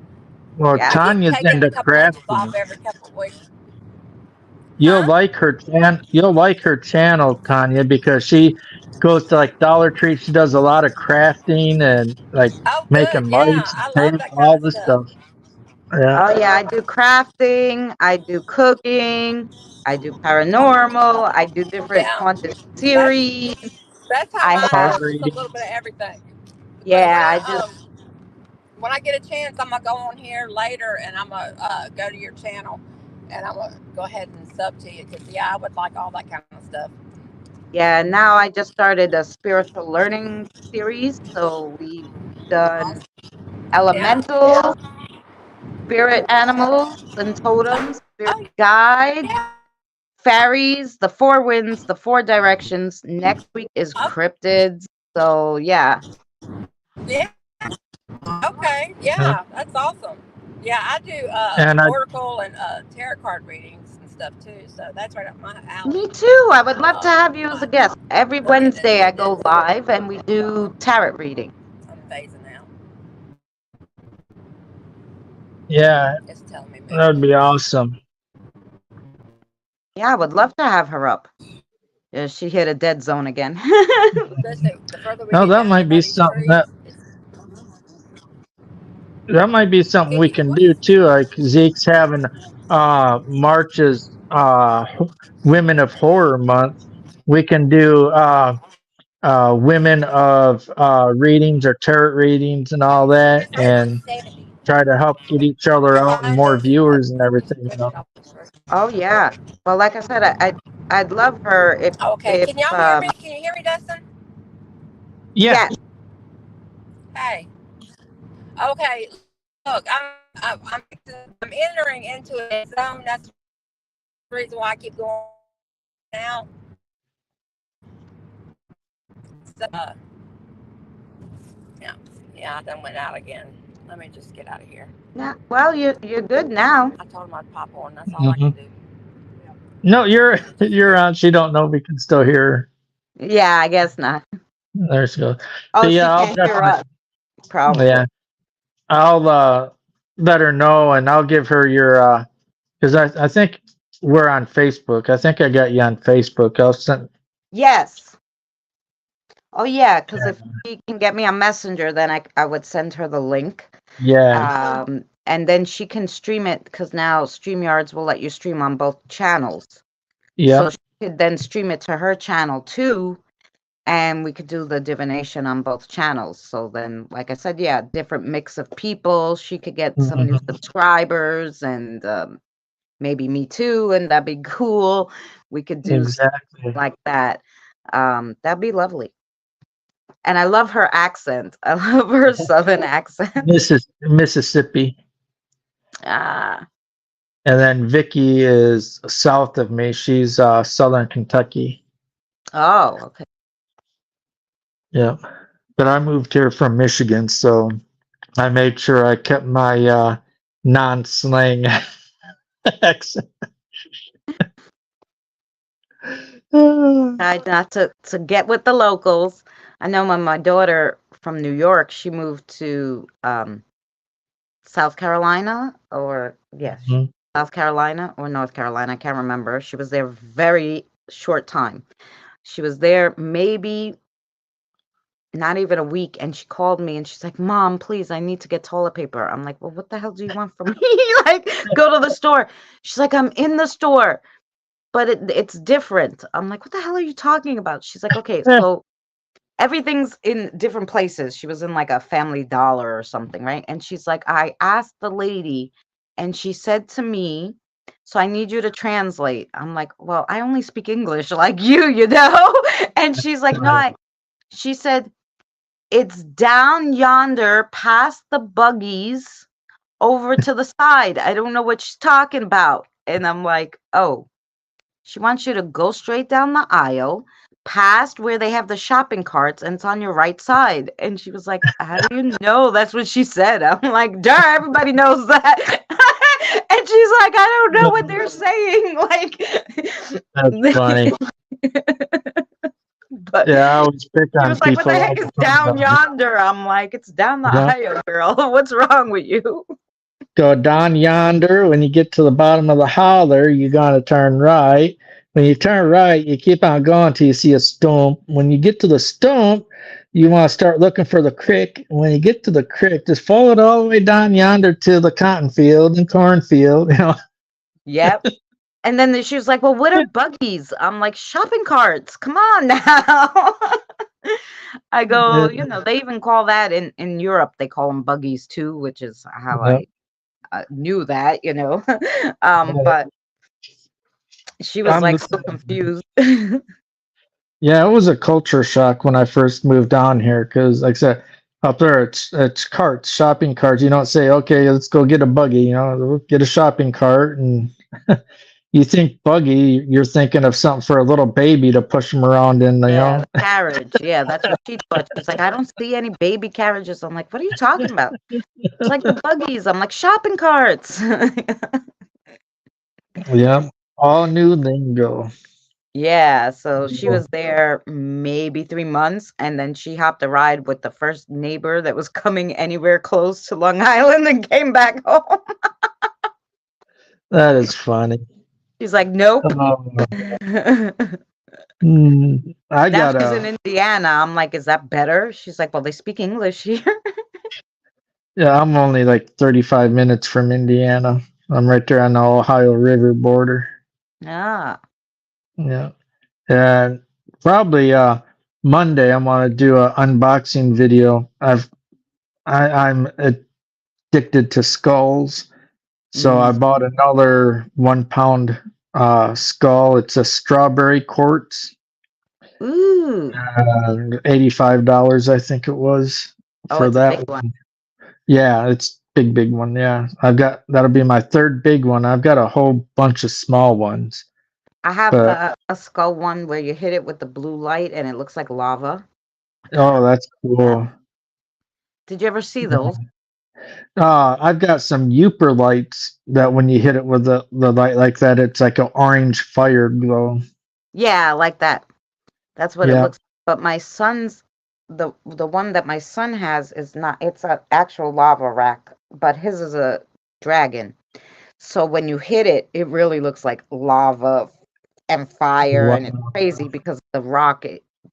Well, Yeah. I keep Tanya's taking a into couple inches crafting. off every couple of weeks. You'll Huh? like her you'll like her channel, Tanya, because she goes to like Dollar Tree. She does a lot of crafting and like Oh, good. making Yeah, lights I and love tape, that kind all of this stuff. stuff. Yeah. Oh yeah, I do crafting, I do cooking, I do paranormal, I do different Yeah, haunted that's series. that's how I mine have, Card is. Just a little reading. bit of everything. But yeah, I just, when I get a chance, I'm gonna go on here later and I'm gonna go to your channel and I'm gonna go ahead and sub to you because yeah, I would like all that kind of stuff. yeah, now I just started a spiritual learning series. So we've done Yeah. elementals, spirit animals and totems, spirit Oh guides, yeah. fairies, the four winds, the four directions. Next week is Oh, cryptids. So yeah. yeah. Okay. Uh, Yeah, that's awesome. Yeah, I do and I, oracle and tarot card readings and stuff too. So that's right up my alley. Me too. I would love to Um, have you as a guest. Every we're getting Wednesday I into go this. live and we do tarot reading. I'm phasing out. yeah, It's telling me that move. would be awesome. Yeah, I would love to have her up. Yeah, she hit a dead zone again. Especially the further we No, get that down might here be by these something trees. that might be something we can What? do too. Like Zeke's having March's Women of Horror Month. We can do women of readings or tarot readings and all that, and 70. try to help get each other out and more viewers and everything. You know? Oh yeah. Well, like I said, I'd love her Okay, if can y'all hear me? Can you hear me, Dustin? Yeah. yeah. Hey. Okay. Look, I'm entering into a zone. That's the reason why I keep going out. So, yeah, yeah, I done went out again. Let me just get out of here. Yeah. Well, you're good now. I told him I'd pop on. That's all I Hmm. can do. No, you're on. She don't know we can still hear her. Yeah, I guess not. There she goes. Oh, But she yeah, I'll can't hear definitely. us, probably. Yeah, I'll let her know, and I'll give her your because I think we're on Facebook. I think I got you on Facebook. I'll send. Yes. Oh yeah, because if she can get me on Messenger, then I would send her the link. Yeah. And then she can stream it because now StreamYards will let you stream on both channels. Yeah. So she could then stream it to her channel too, and we could do the divination on both channels. So then, like I said, yeah, different mix of people. She could get some new Mhm. subscribers and maybe me too, and that'd be cool. We could do something Exactly. like that. That'd be lovely. And I love her accent. I love her southern accent. Mississippi, Ah, and then Vickie is south of me. She's southern Kentucky. oh, okay. Yeah. But I moved here from Michigan, so I made sure I kept my non-slang accent. Tried not to get with the locals. I know when my daughter from New York, she moved to South Carolina, or yes, Mhm. South Carolina or North Carolina. I can't remember. She was there very short time. She was there maybe not even a week, and she called me and she's like, "Mom, please, I need to get toilet paper." I'm like, "Well, what the hell do you want from me?" Like, go to the store. She's like, "I'm in the store, but it's different." I'm like, "What the hell are you talking about?" She's like, "Okay, so everything's in different places." She was in like a Family Dollar or something, right? And she's like, "I asked the lady and she said to me, so I need you to translate." I'm like, "Well, I only speak English like you know?" And she's like, "No, she said, it's down yonder past the buggies over to the side. I don't know what she's talking about." And I'm like, "Oh, she wants you to go straight down the aisle, past where they have the shopping carts and it's on your right side. And she was like, how do you know? That's what she said. I'm like, duh, everybody knows that. And she's like, I don't know what they're saying. Like, That's funny. but Yeah, I always pick she on was like, what the people all heck is the down time. yonder? I'm like, it's down the Yeah. aisle, girl. What's wrong with you? Go down yonder. When you get to the bottom of the holler, you're going to turn right. When you turn right, you keep on going till you see a stump. When you get to the stump, you want to start looking for the creek. When you get to the creek, just follow it all the way down yonder to the cotton field and cornfield. You know. Yep. And then she was like, well, what are buggies? I'm like, shopping carts. Come on now. I go, you know, they even call that in Europe, they call them buggies too, which is how Yep. I knew that, you know. But she was I'm like the so same. confused. Yeah, it was a culture shock when I first moved down here because, like I said, up there it's carts, shopping carts. You don't say, "Okay, let's go get a buggy." You know, we'll get a shopping cart, and you think buggy, you're thinking of something for a little baby to push them around in. You Yeah, know, the carriage. Yeah, that's what she thought. She's like, I don't see any baby carriages. I'm like, what are you talking about? It's like the buggies. I'm like, shopping carts. yeah, all new lingo. Yeah, so she was there maybe 3 months, and then she hopped a ride with the first neighbor that was coming anywhere close to Long Island and came back home. That is funny. She's like, nope. I Now got she's in Indiana. I'm like, is that better? She's like, well, they speak English here. Yeah, I'm only like 35 minutes from Indiana. I'm right there on the Ohio River border. Ah. Yeah. And probably Monday I'm gonna do an unboxing video. I'm addicted to skulls. So I bought another 1 pound skull. It's a strawberry quartz. Ooh. $85 I think it was Oh, for it's a that big one. Yeah, it's big one. Yeah. That'll be my third big one. I've got a whole bunch of small ones. I have But a skull one where you hit it with the blue light and it looks like lava. oh, that's cool. Did you ever see those? I've got some Uper lights that when you hit it with the light like that, it's like an orange fire glow. Yeah, like that. That's what it Yeah. looks like. But my son's the one that my son has is not, it's an actual lava rack, but his is a dragon. So when you hit it, it really looks like lava and fire, and it's Wow. crazy because the rock,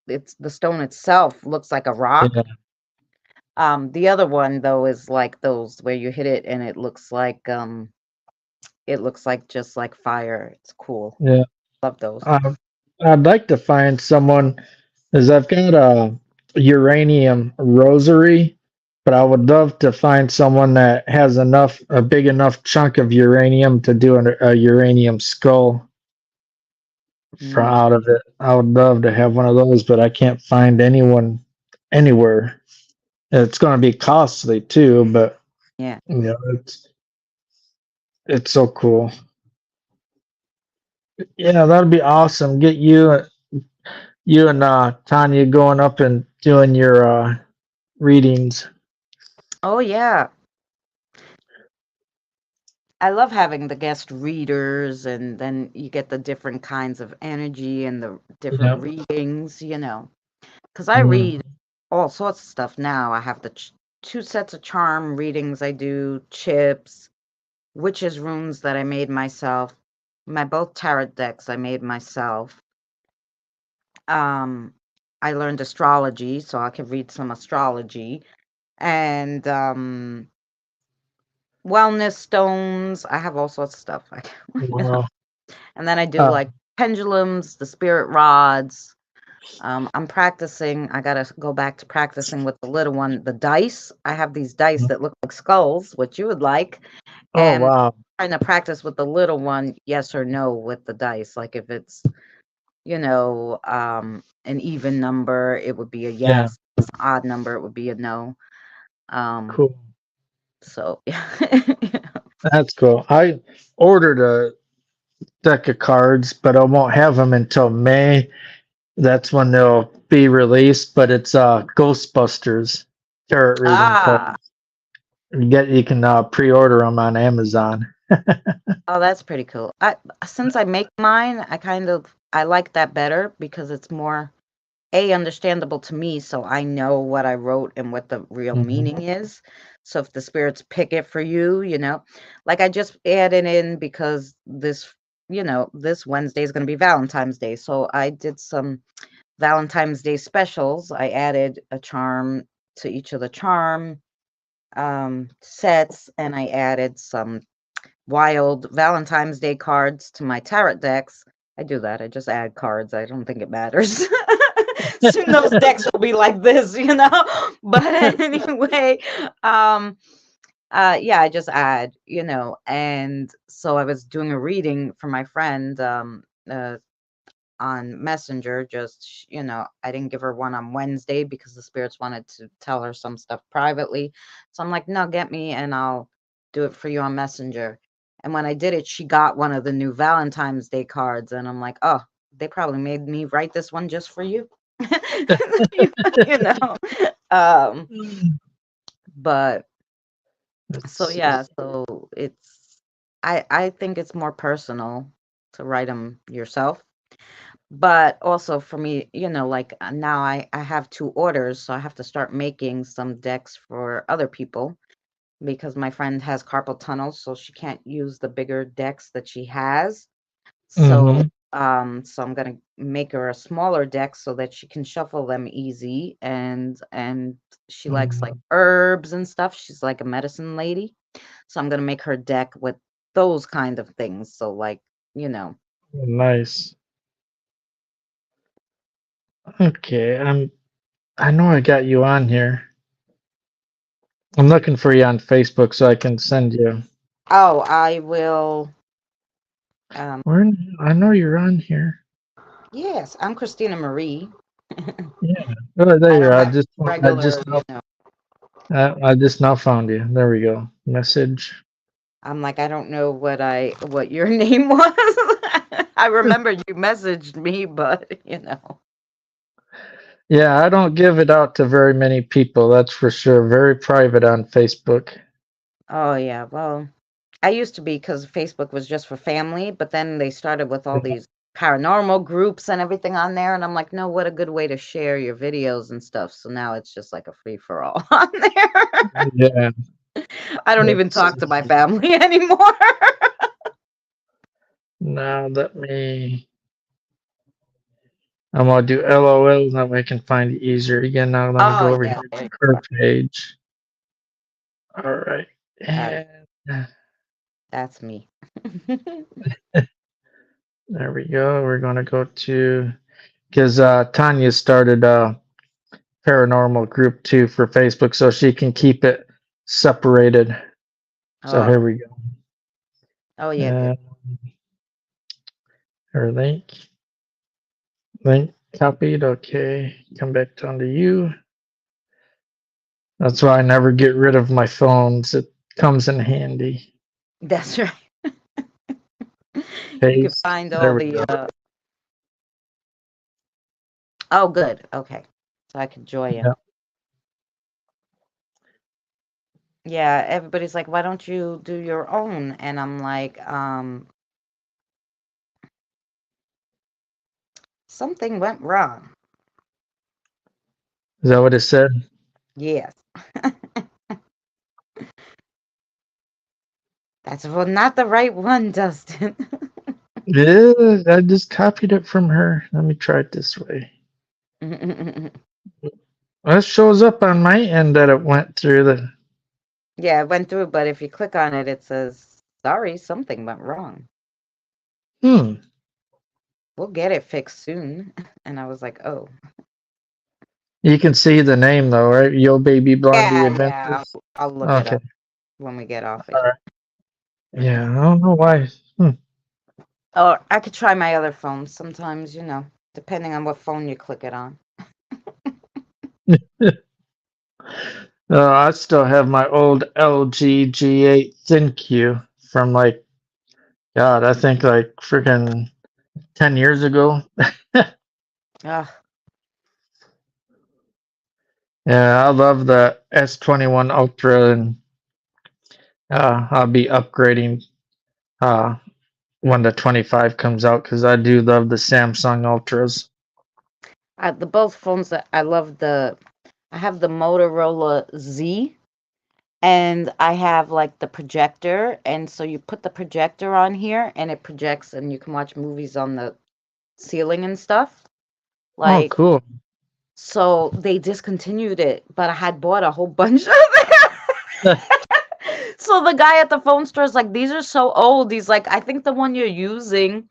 it's the stone itself looks like a rock. Yeah. The other one though is like those where you hit it and it looks like just like fire. It's cool. Yeah. Love those. I'd like to find someone, as I've got a uranium rosary, but I would love to find someone that has a big enough chunk of uranium to do a uranium skull out of it. I would love to have one of those, but I can't find anyone anywhere. It's going to be costly too, but Yeah. you know, it's so cool. Yeah, that'd be awesome. Get you and Tanya going up and doing your readings. Oh yeah. I love having the guest readers, and then you get the different kinds of energy and the different readings, you know. Because I read all sorts of stuff now. I have the 2 sets of charm readings I do, chips, witches runes that I made myself. My both tarot decks I made myself. I learned astrology, so I can read some astrology. And wellness stones. I have all sorts of stuff. Wow. And then I do like pendulums, the spirit rods. I'm practicing. I gotta go back to practicing with the little one, the dice. I have these dice that look like skulls, which you would like. And Oh wow. trying to practice with the little one, yes or no with the dice. Like if it's, you know, an even number, it would be a yes. If it's an odd number, it would be a no. Cool. So yeah. That's cool. I ordered a deck of cards, but I won't have them until May. That's when they'll be released, but it's Ghostbusters tarot reading Ah, cards. You can pre-order them on Amazon. oh, that's pretty cool. Since I make mine, I like that better because it's more understandable to me, so I know what I wrote and what the real meaning is. So if the spirits pick it for you, like I just added in because this Wednesday is going to be Valentine's Day. So I did some Valentine's Day specials. I added a charm to each of the charm sets, and I added some wild Valentine's Day cards to my tarot decks. I do that. I just add cards. I don't think it matters. Soon those decks will be like this, But anyway, yeah, I just add, and so I was doing a reading for my friend on Messenger. Just, I didn't give her one on Wednesday because the spirits wanted to tell her some stuff privately. So I'm like, no, get me and I'll do it for you on Messenger. And when I did it, she got one of the new Valentine's Day cards. And I'm like, oh, they probably made me write this one just for you. you know. Um, but so yeah, so I think it's more personal to write them yourself. But also for me, like now I have 2 orders, so I have to start making some decks for other people because my friend has carpal tunnel, so she can't use the bigger decks that she has. So so I'm gonna make her a smaller deck so that she can shuffle them easy, and she likes like herbs and stuff. She's like a medicine lady. So I'm gonna make her deck with those kind of things. So like, Nice. Okay, I know I got you on here. I'm looking for you on Facebook so I can send you. Oh, I will. Where I know you're on here. Yes, I'm Christina Marie. Yeah. Oh, there I you don't are. have regular, I just now found you. There we go. Message. I'm like, I don't know what your name was. I remember you messaged me, but Yeah, I don't give it out to very many people, that's for sure. Very private on Facebook. Oh yeah, well, I used to be because Facebook was just for family, but then they started with all these paranormal groups and everything on there, and I'm like, no, what a good way to share your videos and stuff. So now it's just like a free for all on there. Yeah. I don't even talk to my family anymore. Now I'm gonna do LOL, that way I can find it easier. Again, now let me go over here to her page. All right. And that's me. there we go. We're gonna go to, because Tanya started a paranormal group too for Facebook, so she can keep it separated. So here we go. Oh yeah. Her link copied. Okay, come back down to you. That's why I never get rid of my phones. It comes in handy. That's right. You can Paste. find There all we go. the. Oh, good. Okay, so I can join you. Yeah. Yeah, everybody's like, why don't you do your own? And I'm like, something went wrong. Is that what it said? Yes. That's not the right one, Dustin. Yeah, I just copied it from her. Let me try it this way. Well, it shows up on my end that it went through the. Yeah, it went through, but if you click on it, it says, sorry, something went wrong. We'll get it fixed soon. And I was like, oh. You can see the name though, right? Yobaby Blondie Adventures. Yeah, I'll look it up when we get off. All right. Yeah, I don't know why. Or I could try my other phone sometimes, depending on what phone you click it on. I still have my old LG G8 ThinQ from like, God, I think like freaking 10 years ago. Ugh. Yeah, I love the S21 Ultra, and I'll be upgrading uh, when the 25 comes out because I do love the Samsung Ultras. The both phones that I love I have the Motorola Z, and I have like the projector, and so you put the projector on here and it projects and you can watch movies on the ceiling and stuff. Oh, Like, cool. so they discontinued it, but I had bought a whole bunch of it. So the guy at the phone store is like, these are so old. He's like, I think the one you're using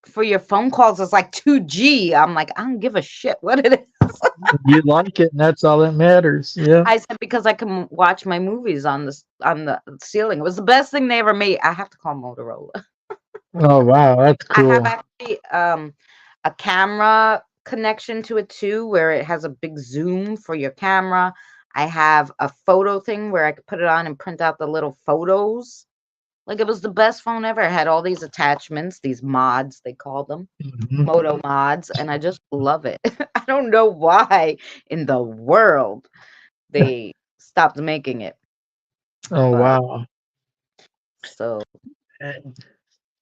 for your phone calls is like 2G. I'm like, I don't give a shit what it is. You like it, and that's all that matters. Yeah. I said because I can watch my movies on the ceiling. It was the best thing they ever made. I have to call Motorola. Oh, wow, that's I have cool. actually a camera connection to it too, where it has a big zoom for your camera. I have a photo thing where I could put it on and print out the little photos. Like, it was the best phone ever. It had all these attachments, these mods, they call them, Mhm. Moto mods, and I just love it. I don't know why in the world they stopped making it. Oh, But wow. so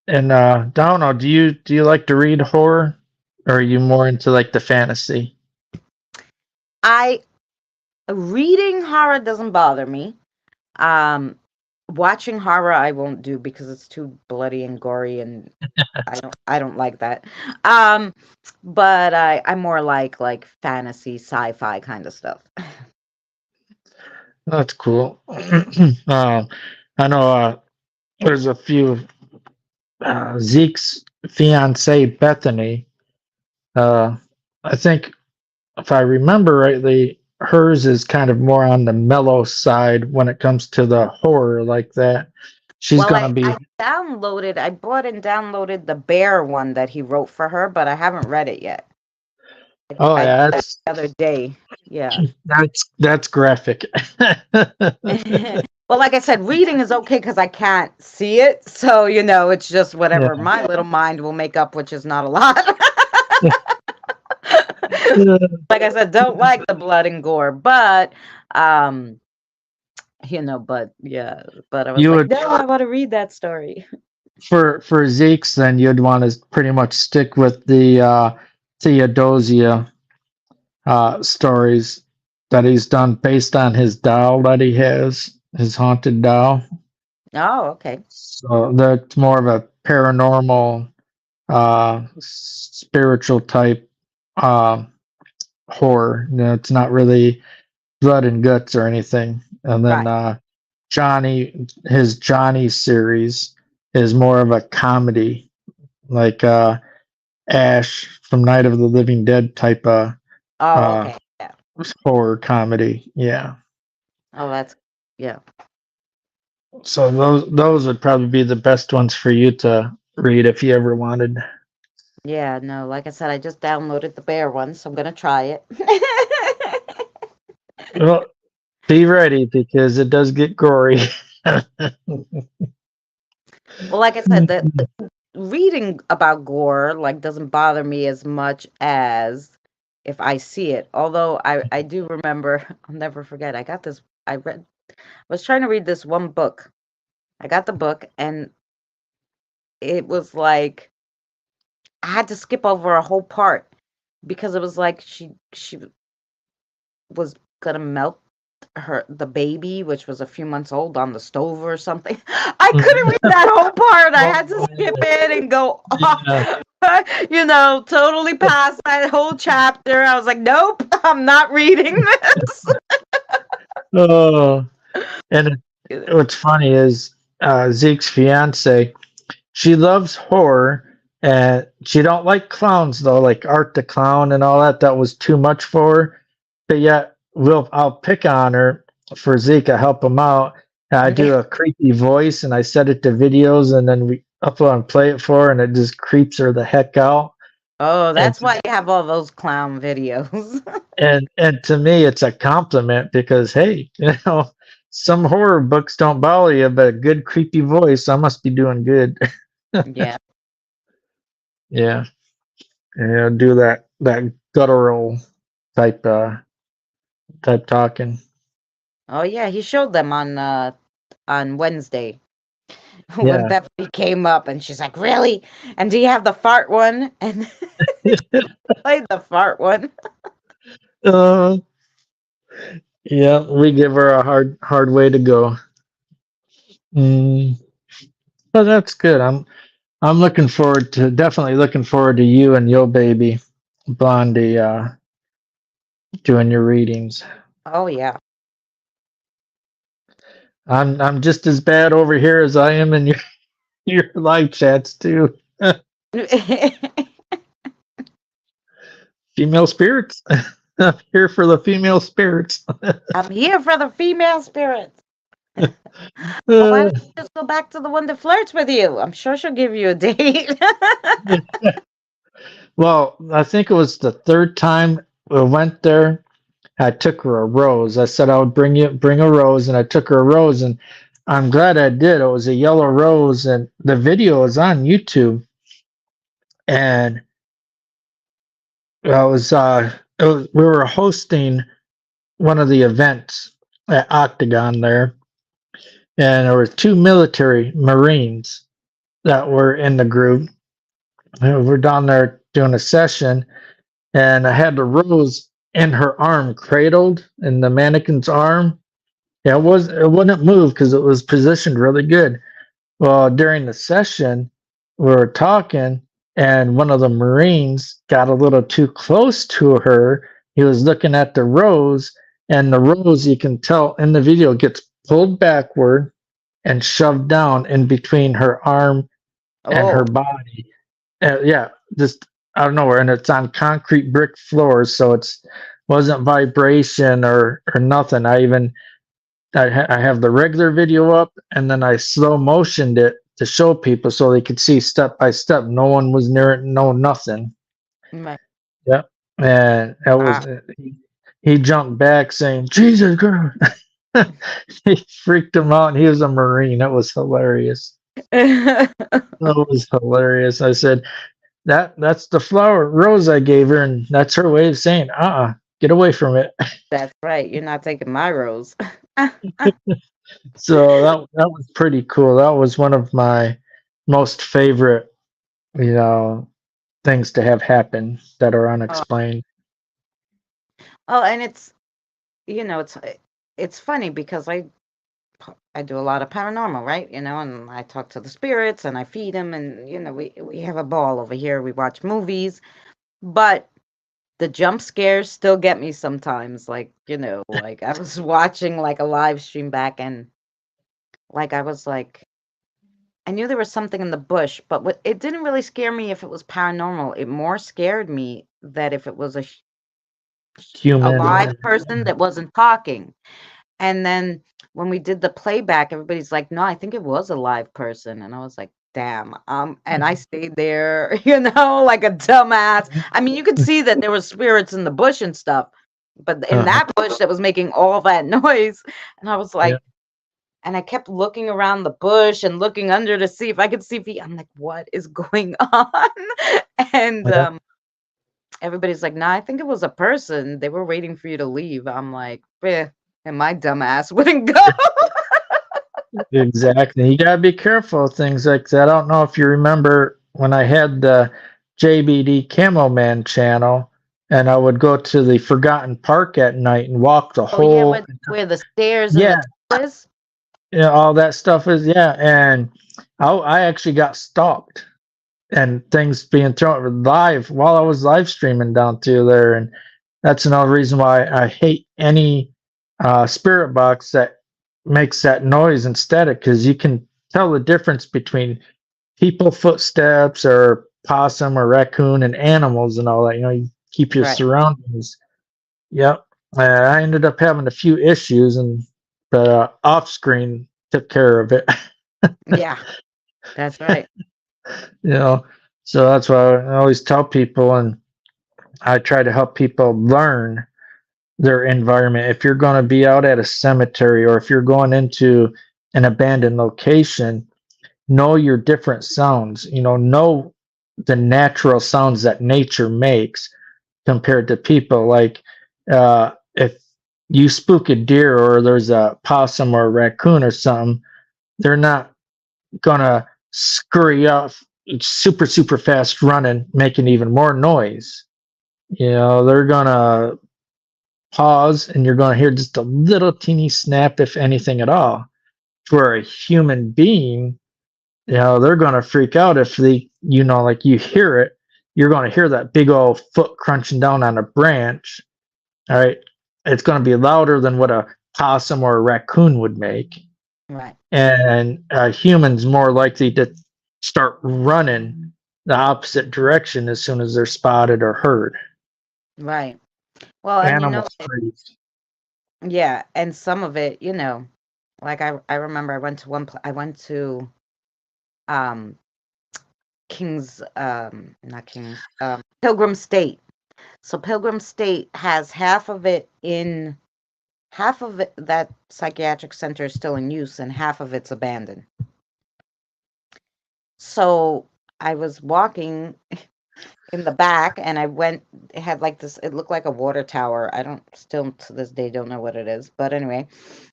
And Donald, do you like to read horror, or are you more into like the fantasy? I reading horror doesn't bother me. Um Watching horror I won't do because it's too bloody and gory, and I don't like that. Um but I'm more like fantasy, sci-fi kind of stuff. That's cool. I know there's a few. Zeke's fiance Bethany. Uh, I think if I remember rightly, hers is kind of more on the mellow side when it comes to the horror like that. She's Well, gonna be. I bought and downloaded the bear one that he wrote for her, but I haven't read it yet. Oh I did yeah, that the other day. Yeah. that's graphic. Well, like I said, reading is okay because I can't see it. So, it's just Yeah. whatever my little mind will make up, which is not a lot. Like I said, don't like the blood and gore, but um, but yeah, but I was You like, would no, I want to read that story. for Zeke's, then you'd want to pretty much stick with the Theodosia stories that he's done based on his doll that he has, his haunted doll. Oh, okay. So that's more of a paranormal, spiritual type uh, horror. It's not really blood and guts or anything. And then Right. His Johnny series is more of a comedy, like Ash from Night of the Living Dead type of Oh, uh, okay. Yeah. horror comedy. Yeah. Oh, that's yeah. So those would probably be the best ones for you to read if you ever wanted. Yeah, no, like I said, I just downloaded the bear one, so I'm gonna try it. Well, be ready because it does get gory. Well, like I said, the reading about gore like doesn't bother me as much as if I see it. Although I do remember, I'll never forget. I was trying to read this one book. I got the book and it was like I had to skip over a whole part because it was like she was gonna melt the baby, which was a few months old, on the stove or something. I couldn't read that whole part. I had to skip it and go Yeah. totally past that whole chapter. I was like, nope, I'm not reading this. Oh, and what's funny is Zeke's fiance. She loves horror, and she don't like clowns though, like Art the Clown and all that. That was too much for her. But yet, I'll pick on her for Zeke. I help him out. And I do a creepy voice, and I set it to videos, and then we upload and play it for her, and it just creeps her the heck out. Oh, And that's why you have all those clown videos. and to me, it's a compliment because hey, some horror books don't bother you, but a good creepy voice, I must be doing good. Yeah. Yeah. Yeah, do that guttural type type talking. Oh yeah, he showed them on Wednesday when Yeah. Beverly came up and she's like, "Really? And do you have the fart one?" And played the fart one. uh, yeah, we give her a hard way to go. Mm, but that's good. I'm looking forward to definitely looking forward to you and Yo Baby Blondie doing your readings. Oh yeah. I'm just as bad over here as I am in your live chats too. Female spirits. I'm here for the female spirits. I'm here for the female spirits. Well, why Uh, don't you just go back to the one that flirts with you? I'm sure she'll give you a date. well, I think it was the third time we went there. I took her a rose. I said I would bring a rose, and I took her a rose, and I'm glad I did. It was a yellow rose, and the video is on YouTube. And we were hosting one of the events at Octagon there, and there were two military Marines that were in the group. And we're down there doing a session, and I had the rose in her arm, cradled in the mannequin's arm. Yeah, it wouldn't move because it was positioned really good. Well, during the session, we were talking, and one of the Marines got a little too close to her. He was looking at the rose, and the rose, you can tell in the video, gets pulled backward and shoved down in between her arm and her Oh, body. Yeah, just out of nowhere, and it's on concrete brick floors, so it's wasn't vibration or nothing. I have the regular video up, and then I slow motioned it to show people so they could see step by step. No one was near it, no nothing. my, Yep, and that wow. was he jumped back saying, "Jesus, girl!" He freaked him out, and he was a Marine. That was hilarious. That was hilarious. I said, that's the flower rose I gave her, and that's her way of saying, get away from it." That's right. You're not taking my rose. So that was pretty cool. That was one of my most favorite, you know, things to have happen that are Oh, unexplained. oh, and it's funny because I do a lot of paranormal, right? And I talk to the spirits and I feed them, and we have a ball over here. We watch movies, but the jump scares still get me sometimes. Like I was watching like a live stream back, and like I was like, I knew there was something in the bush, but it didn't really scare me if it was paranormal. It more scared me that if it was a Human. live person that wasn't talking. And then when we did the playback, everybody's like, "No, I think it was a live person." And I was like, "Damn." And I stayed there, like a dumbass. I mean, you could see that there were spirits in the bush and stuff, but in Uh-huh. that bush that was making all that noise, and I was Yeah. like, and I kept looking around the bush and looking under to see if I could see if I'm like, what is going on? And Yeah. everybody's like, "Nah, I think it was a person. They were waiting for you to leave." I'm like, and my dumb ass wouldn't go. Exactly. You gotta be careful of things like that. I don't know if you remember when I had the JBD Camo Man channel, and I would go to the Forgotten Park at night and walk the Oh yeah, whole. where the stairs and Yeah, the tall is. yeah, all that stuff is, yeah. And I actually got stalked, and things being thrown live while I was live streaming down through there. And that's another reason why I hate any spirit box that makes that noise and static, because you can tell the difference between people footsteps or possum or raccoon and animals and all that. You keep your Right. surroundings. Yep. I ended up having a few issues, and the off screen took care of it. Yeah, that's right. you know so that's why I always tell people, and I try to help people learn their environment. If you're going to be out at a cemetery, or if you're going into an abandoned location, know your different sounds. Know the natural sounds that nature makes, compared to people. Like if you spook a deer or there's a possum or a raccoon or something, they're not gonna scurry off super super fast running, making even more noise. They're gonna pause, and you're gonna hear just a little teeny snap, if anything at all. For a human being, they're gonna freak out if like you hear it. You're gonna hear that big old foot crunching down on a branch. All right, it's gonna be louder than what a possum or a raccoon would make. Right. And a human's more likely to start running the opposite direction as soon as they're spotted or heard. Right. Well, and Animals freeze. yeah, and some of it, like I remember I went to King's not King's Pilgrim State. So Pilgrim State has half of it, that psychiatric center is still in use, and half of it's abandoned. So I was walking in the back, and it had like this, it looked like a water tower. I still to this day don't know what it is, but anyway,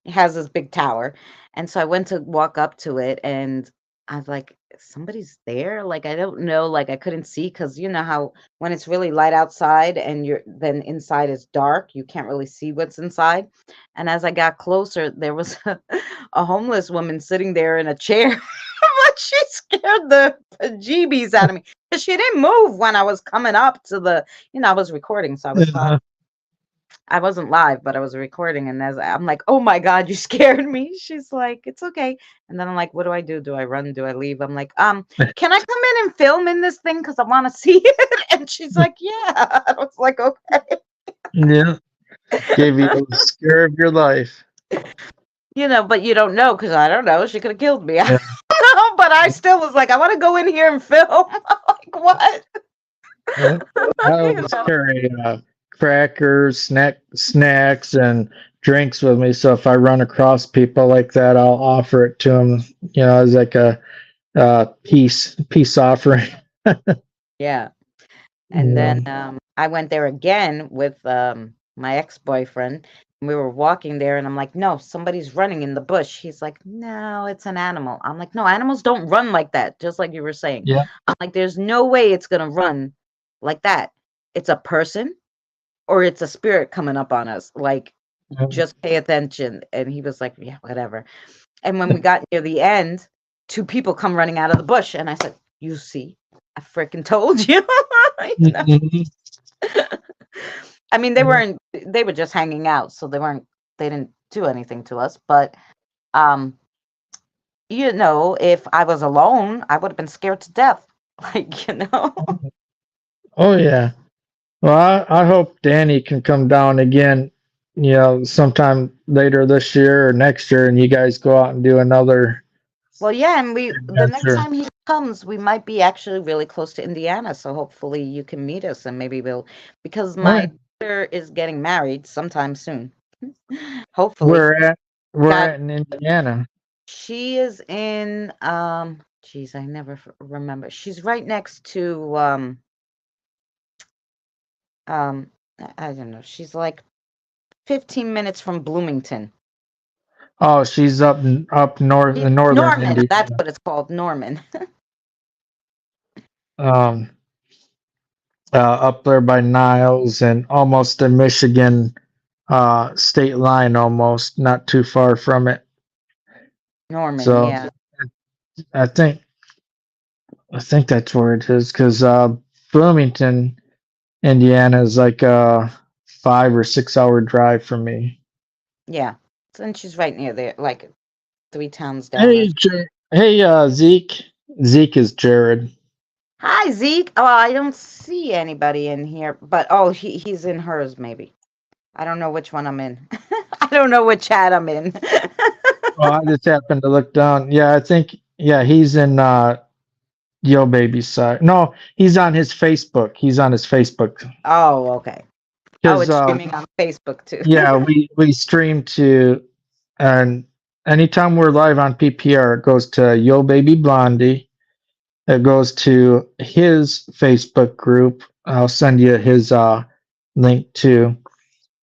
it has this big tower. And so I went to walk up to it, and I was like, somebody's there? Like, I don't know, like I couldn't see, because you know how when it's really light outside and then inside is dark, you can't really see what's inside. And as I got closer, there was a homeless woman sitting there in a chair. Like, she scared the bejeebies out of me, because she didn't move when I was coming up to the, I was recording, so I was talking. I wasn't live, but I was recording, and as I'm like, oh my God, you scared me. She's like, it's okay. And then I'm like, what do I do? Do I run? Do I leave? I'm like, can I come in and film in this thing? Because I want to see it. And she's like, yeah. I was like, okay. Yeah. Gave you the scare of your life. But you don't know, because I don't know. She could have killed me. Yeah. But I still was like, I want to go in here and film. Like, what? Yeah. I always carry crackers, snacks, and drinks with me. So if I run across people like that, I'll offer it to them, as like a peace offering. Yeah. And then I went there again with my ex-boyfriend. We were walking there, and I'm like, no, somebody's running in the bush. He's like, no, it's an animal. I'm like, no, animals don't run like that, just like you were saying. Yeah. I'm like, there's no way it's going to run like that. It's a person or it's a spirit coming up on us. Like, just pay attention. And he was like, yeah, whatever. And when we got near the end, two people come running out of the bush. And I said, you see, I freaking told you. I mean, they were just hanging out, so they didn't do anything to us. But, if I was alone, I would have been scared to death. Like, Oh, yeah. Well, I hope Danny can come down again, sometime later this year or next year, and you guys go out and do another. Well, yeah, and the next time he comes, we might be actually really close to Indiana, so hopefully you can meet us, and maybe because my sister is getting married sometime soon. Hopefully. We're at in Indiana. She is in geez, I never remember. She's right next to I don't know. She's like 15 minutes from Bloomington. Oh, she's up north in northern Norman, Indiana. that's what it's called, Norman. Up there by Niles and almost the Michigan state line, almost not too far from it. Norman, so, yeah. I think that's where it is, because Bloomington, Indiana is like a 5 or 6 hour drive from me. Yeah, and she's right near there, like 3 towns down. Hey, Zeke. Zeke is Jared. Hi, Zeke. Oh, I don't see anybody in here, but he's in hers maybe. I don't know which one I'm in. I don't know what chat I'm in. Well, I just happened to look down. Yeah, I think he's in yobaby's side. No, he's on his Facebook. Oh, okay. Oh, it's streaming on Facebook too. Yeah, we stream to, and anytime we're live on PPR, it goes to yobaby Blondie. It goes to his Facebook group. I'll send you his link too.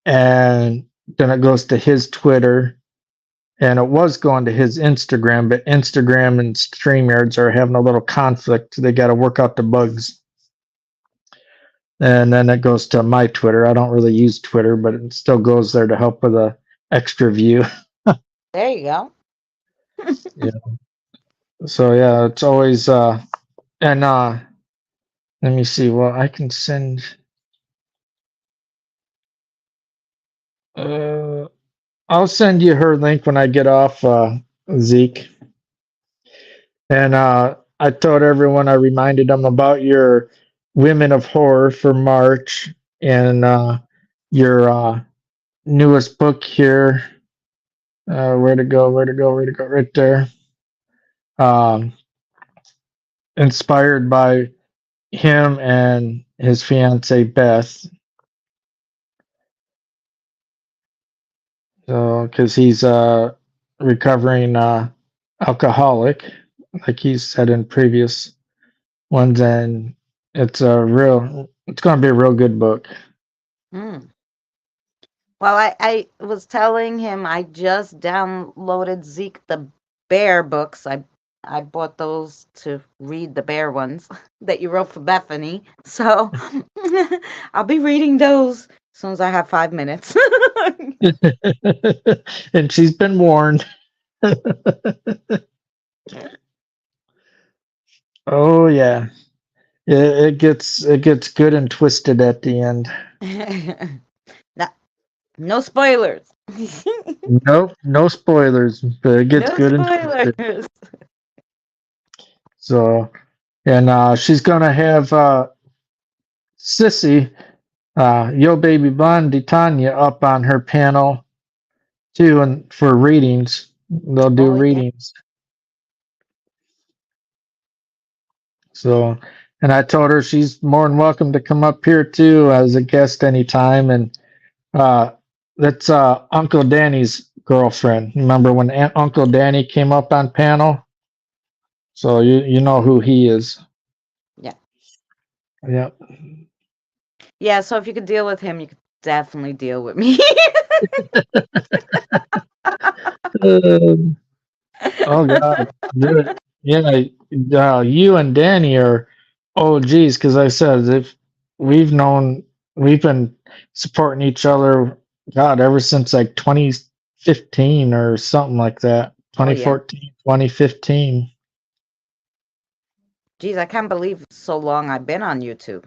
And then it goes to his Twitter, and it was going to his Instagram, but Instagram and StreamYards are having a little conflict. They got to work out the bugs. And then it goes to my Twitter. I don't really use Twitter, but it still goes there to help with a extra view. There you go. Yeah. So yeah, it's always and let me see. Well, I can send. I'll send you her link when I get off, Zeke. And I told everyone, I reminded them about your Women of Horror for March and your newest book here. Where to go? Right there. Inspired by him and his fiancee Beth. So, because he's a recovering alcoholic, like he said in previous ones, and it's going to be a real good book. Mm. Well, I was telling him I just downloaded Zeke the Bear books. I bought those to read, the bear ones that you wrote for Bethany. So I'll be reading those as soon as I have 5 minutes. And she's been warned. Oh yeah. It gets good and twisted at the end. No spoilers. Nope, no spoilers, but it gets No good and twisted. spoilers. So, and she's gonna have Sissy, yobaby Blondie Tanya, up on her panel too, and for readings. They'll do Oh, yeah. readings. So, and I told her she's more than welcome to come up here too as a guest anytime. And that's Uncle Danny's girlfriend. Remember when Uncle Danny came up on panel? So you know who he is. Yeah. Yep. Yeah, so if you could deal with him, you could definitely deal with me. Oh God, yeah. You and Danny are OGs because I said if we've been supporting each other, God, ever since like 2015 or something like that. Oh, yeah. 2014, 2015. Geez, I can't believe so long I've been on YouTube.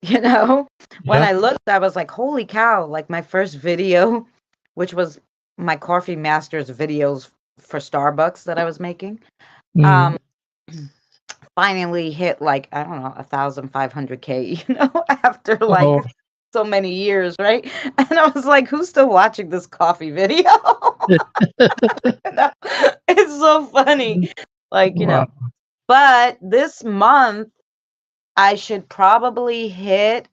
You know, when Yeah. I looked, I was like, holy cow, like my first video, which was my Coffee Masters videos for Starbucks that I was making, Mm. finally hit like, I don't know, 1,500K, you know, after like Oh. so many years, right? And I was like, who's still watching this coffee video? It's so funny. Like, you know, Wow. but this month I should probably hit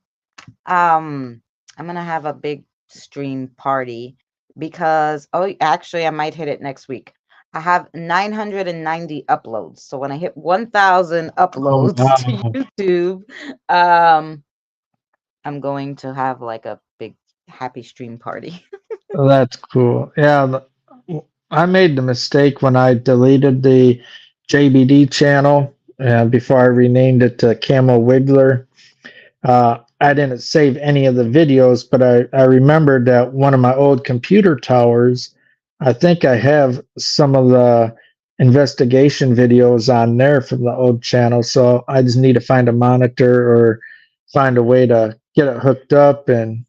I'm gonna have a big stream party because actually I might hit it next week. I have 990 uploads. So when I hit 1,000 uploads to YouTube, I'm going to have like a big happy stream party. Oh, that's cool. Yeah, I made the mistake when I deleted the JBD channel before I renamed it to Camo Wiggler. I didn't save any of the videos, but I remembered that one of my old computer towers, I think I have some of the investigation videos on there from the old channel. So I just need to find a monitor or find a way to get it hooked up and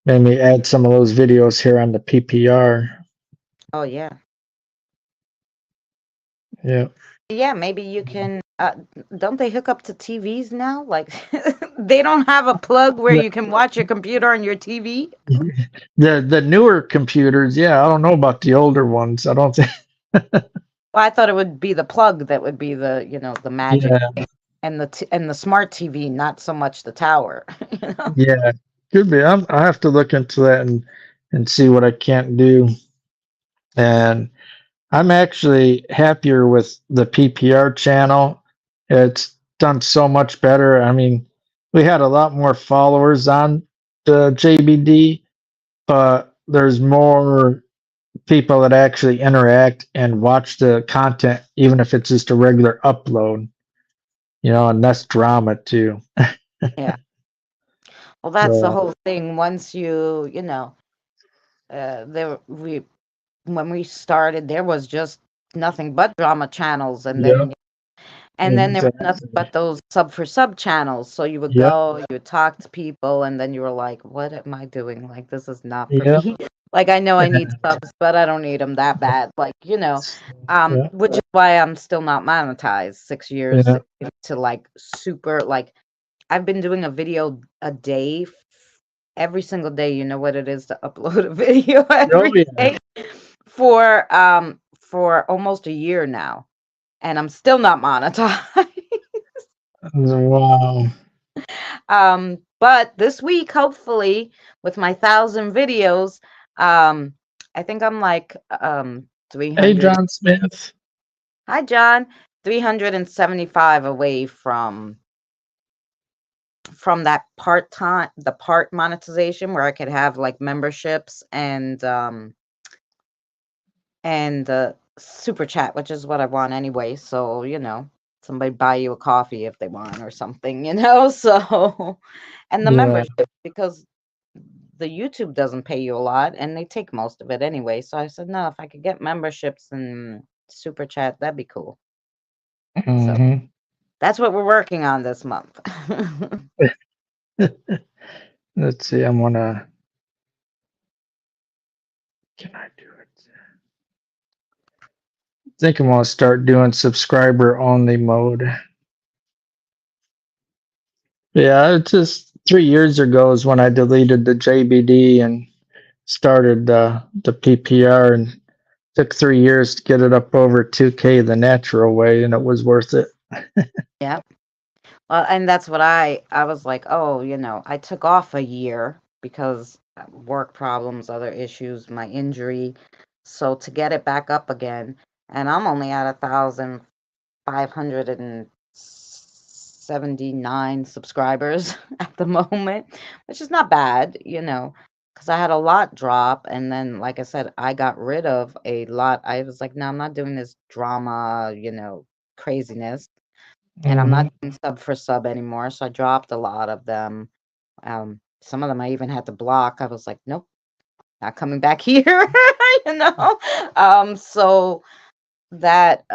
maybe add some of those videos here on the PPR. Oh yeah. Yeah. Yeah, maybe you can don't they hook up to TVs now? Like they don't have a plug where you can watch your computer on your TV? The newer computers, yeah, I don't know about the older ones. I don't think. Well, I thought it would be the plug that would be the, you know, the magic thing, and the smart TV, not so much the tower. You know? Yeah, could be. I have to look into that and see what I can't do. And I'm actually happier with the PPR channel. It's done so much better. I mean, we had a lot more followers on the JBD, but there's more people that actually interact and watch the content, even if it's just a regular upload, and that's drama too. Yeah. Well, that's the So, whole thing. Once there we when we started, there was just nothing but drama channels, and yep, then there was nothing exactly. but those sub for sub channels. So you would Yep, go, you would talk to people, and then you were like, "What am I doing? Like, this is not for yep, me." Like, I know I need subs, but I don't need them that bad. Like, yeah, which is why I'm still not monetized 6 years yeah. into like super like I've been doing a video a day every single day. You know what it is to upload a video Oh every yeah. day for almost a year now, and I'm still not monetized. Wow. But this week, hopefully, with my 1,000 videos, I think I'm like Hey, 300. John Smith. Hi, John. 375 away from that the part monetization where I could have like memberships and super chat, which is what I want anyway. So, somebody buy you a coffee if they want or something, so and the Yeah. membership, because the YouTube doesn't pay you a lot and they take most of it anyway. So I said, no, if I could get memberships and super chat, that'd be cool. So Hmm. that's what we're working on this month. Let's see. I'm gonna. Can I do it? I think I'm gonna start doing subscriber only mode. Yeah, it's just 3 years ago is when I deleted the JBD and started the PPR, and took 3 years to get it up over 2K the natural way, and it was worth it. Yeah. Well, and that's what I was like, oh, I took off a year because work problems, other issues, my injury. So to get it back up again, and I'm only at 1,579 subscribers at the moment, which is not bad, because I had a lot drop, and then, like I said, I got rid of a lot. I was like, no, I'm not doing this drama, craziness. And I'm Hmm. not doing sub for sub anymore, so I dropped a lot of them. Some of them I even had to block. I was like, nope, not coming back here, you know. So that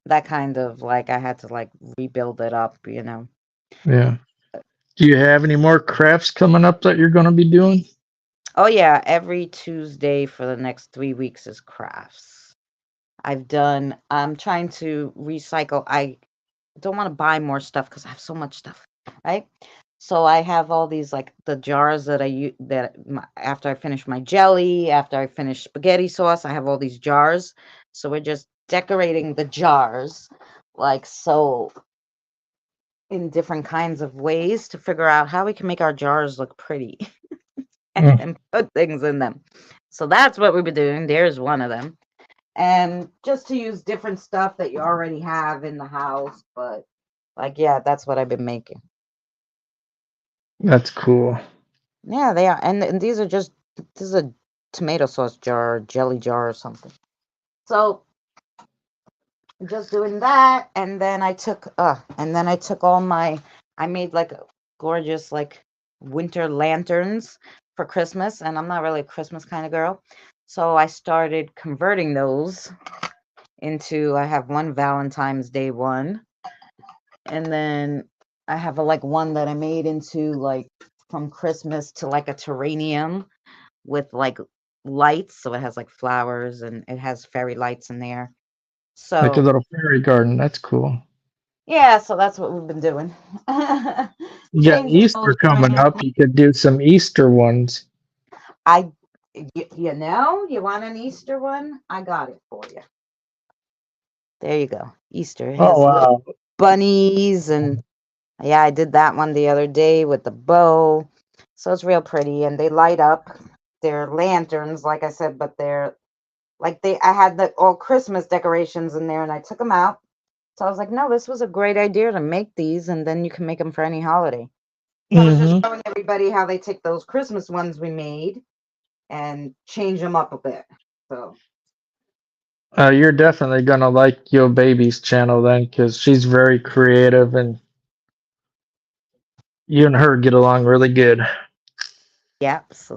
that kind of like I had to like rebuild it up. Yeah. Do you have any more crafts coming up that you're going to be doing? Oh yeah, every Tuesday for the next 3 weeks is crafts. I'm trying to recycle. I don't want to buy more stuff because I have so much stuff, right? So I have all these like the jars that I use after I finish my jelly, after I finish spaghetti sauce, I have all these jars. So we're just decorating the jars like so in different kinds of ways to figure out how we can make our jars look pretty Mm. and put things in them. So that's what we've been doing. There's one of them. And just to use different stuff that you already have in the house, but like yeah, that's what I've been making. That's cool. Yeah, they are. And these are just this is a tomato sauce jar, jelly jar or something. So just doing that, and then I took all my I made like gorgeous like winter lanterns for Christmas, and I'm not really a Christmas kind of girl. So I started converting those into I have one Valentine's Day one, and then I have a like one that I made into like from Christmas to like a terrarium with like lights, so it has like flowers and it has fairy lights in there. Like a So little fairy garden. That's cool. yeah, so that's what we've been doing. You got Changing those Easter here and coming there. up. You could do some Easter ones. I you want an Easter one? I got it for you. There you go. Easter. It Oh, has little wow. bunnies, and yeah, I did that one the other day with the bow. So it's real pretty, and they light up. They're lanterns, like I said, but they're like I had the all Christmas decorations in there, and I took them out. So I was like, no, this was a great idea to make these, and then you can make them for any holiday. I was just Hmm. showing everybody how they take those Christmas ones we made and change them up a bit. So You're definitely gonna like yobaby's channel then, because she's very creative, and you and her get along really good. yeah, so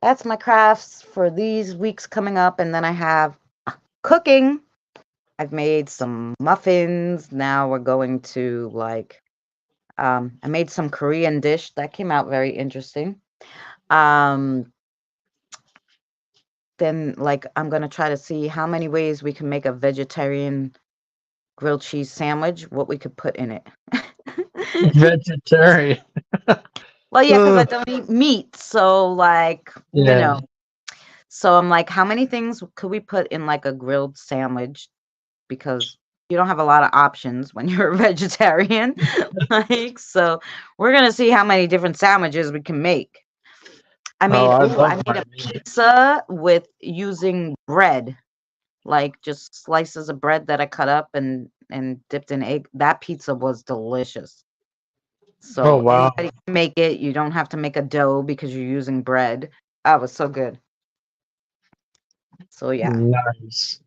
that's my crafts for these weeks coming up, and then I have cooking. I've made some muffins. Now we're going to I made some Korean dish that came out very interesting. Um, then I'm gonna try to see how many ways we can make a vegetarian grilled cheese sandwich, what we could put in it. Vegetarian. Well, yeah, because I Ugh. don't eat meat, so Yeah. So I'm like, how many things could we put in like a grilled sandwich? Because you don't have a lot of options when you're a vegetarian. So we're gonna see how many different sandwiches we can make. Oh, I I love made my a meat. pizza with using bread, like just slices of bread that I cut up and dipped in egg. That pizza was delicious. Oh, So wow. anybody can make it. You don't have to make a dough because you're using bread. That was so good. So yeah. Nice.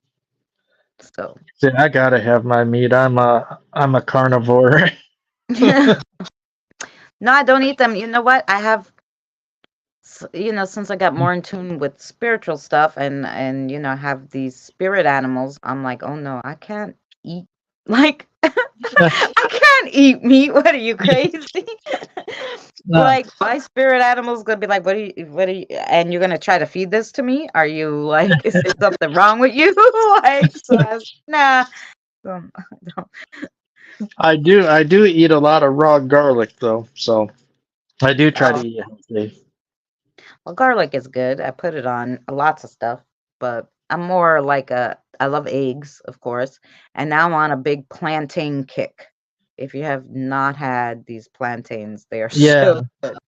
So See, I gotta have my meat. I'm a carnivore. no, I don't eat them. You know what? I have since I got more in tune with spiritual stuff and have these spirit animals, I'm like, oh no, I can't eat like I can't eat meat. What are you crazy? No, Like my spirit animal's gonna be like, what are you and you're gonna try to feed this to me? Are you like, is there something wrong with you? So I was, nah. So, don't. I do eat a lot of raw garlic though, so I do try to Oh, eat healthy. well, garlic is good. I put it on lots of stuff, but I'm more like I love eggs, of course, and now I'm on a big plantain kick. If you have not had these plantains, they are Yeah, so good.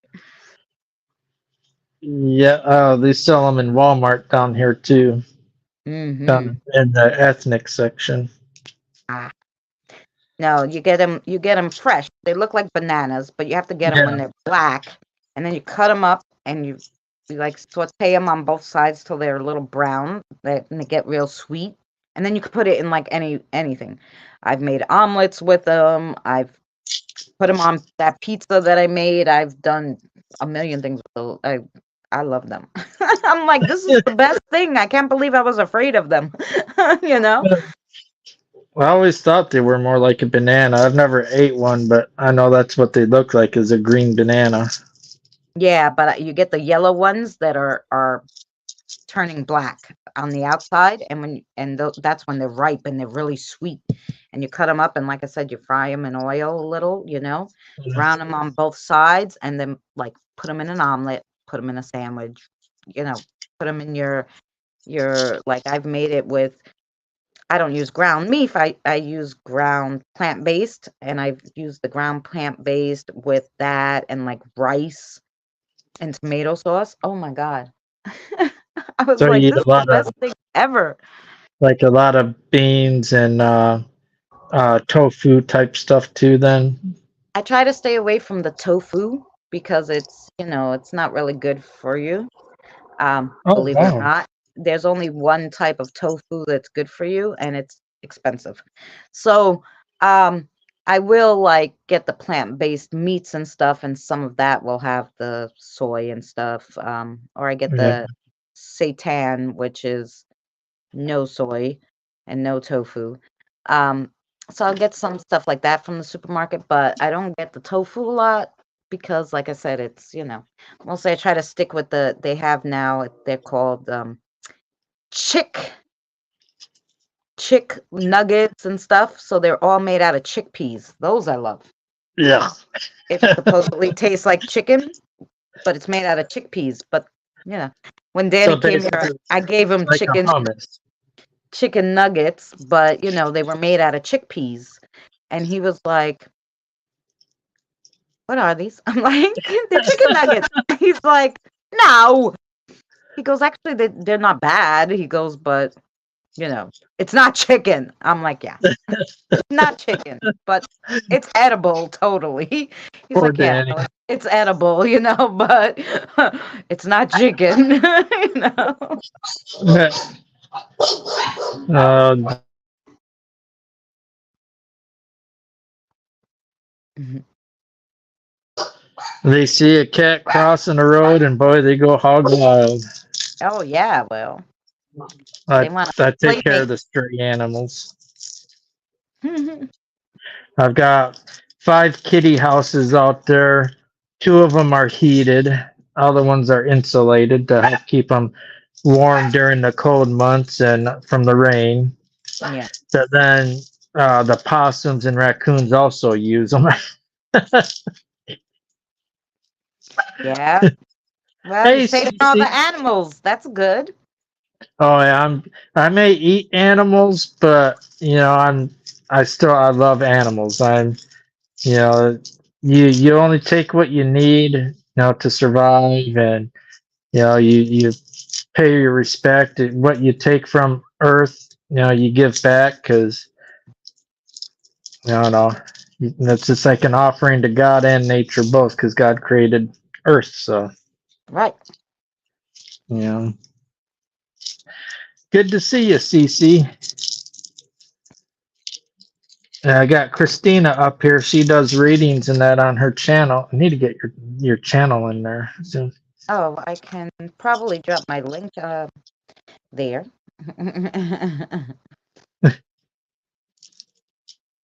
yeah. They sell them in Walmart down here too, Mm-hmm. down in the ethnic section. Ah, no, you get them fresh. They look like bananas, but you have to get them when Yeah, they're black, and then you cut them up and you like saute them on both sides till they're a little brown. And they get real sweet, and then you could put it in like anything. I've made omelets with them. I've put them on that pizza that I made. I've done a million things with those. I love them. I'm like, this is the best thing. I can't believe I was afraid of them. you know? well, I always thought they were more like a banana. I've never ate one, but I know that's what they look like, is a green banana. Yeah, but you get the yellow ones that are turning black on the outside, and that's when they're ripe and they're really sweet. And you cut them up, and like I said, you fry them in oil a little, brown them on both sides, and then like put them in an omelet, put them in a sandwich, put them in your like I've made it with. I don't use ground beef. I use ground plant based, and I've used the ground plant based with that and like rice and tomato sauce. Oh my god. I was So like, you eat this is a the lot of best thing ever. a lot of beans and tofu type stuff too. Then. I try to stay away from the tofu because it's not really good for you. Oh Believe it or wow. not, there's only one type of tofu that's good for you, and it's expensive. So, um, I will like get the plant-based meats and stuff, and some of that will have the soy and stuff. Or I get Yeah. the seitan, which is no soy and no tofu. Um, so I'll get some stuff like that from the supermarket, but I don't get the tofu a lot because, like I said, it's mostly I try to stick with they have now. They're called chick chick nuggets and stuff. So they're all made out of chickpeas. Those I love. Yeah. It supposedly tastes like chicken, but it's made out of chickpeas. But when So Danny came here, basically, I gave him like a hummus. chicken nuggets, but they were made out of chickpeas. And he was like, "What are these?" I'm like, "They're chicken nuggets." He's like, "No." He goes, "Actually, they're not bad." He goes, "But you know, it's not chicken. I'm like, yeah, it's not chicken, but it's edible totally. He's Poor like, yeah, Danny. no, it's edible, but it's not chicken, you know. uh, Mhm. they see a cat crossing the road, and boy, they go hog wild. Oh yeah, well, they I, want I to take care playmate. of the stray animals. I've got 5 kitty houses out there. 2 of them are heated. Other ones are insulated to help keep them warm during the cold months and from the rain. Yeah, So then the possums and raccoons also use them. yeah. Well, you're Hey, saving all the Stacey. animals. That's good. Oh yeah, I may eat animals, but I love animals. You know, you only take what you need, to survive, and you pay your respect. What you take from Earth, you give back because no, it's just like an offering to God and nature both, because God created Earth. So Right. you know, good to see you, Cece. I got Christina up here. She does readings and that on her channel. I need to get your channel in there soon. Oh, I can probably drop my link there.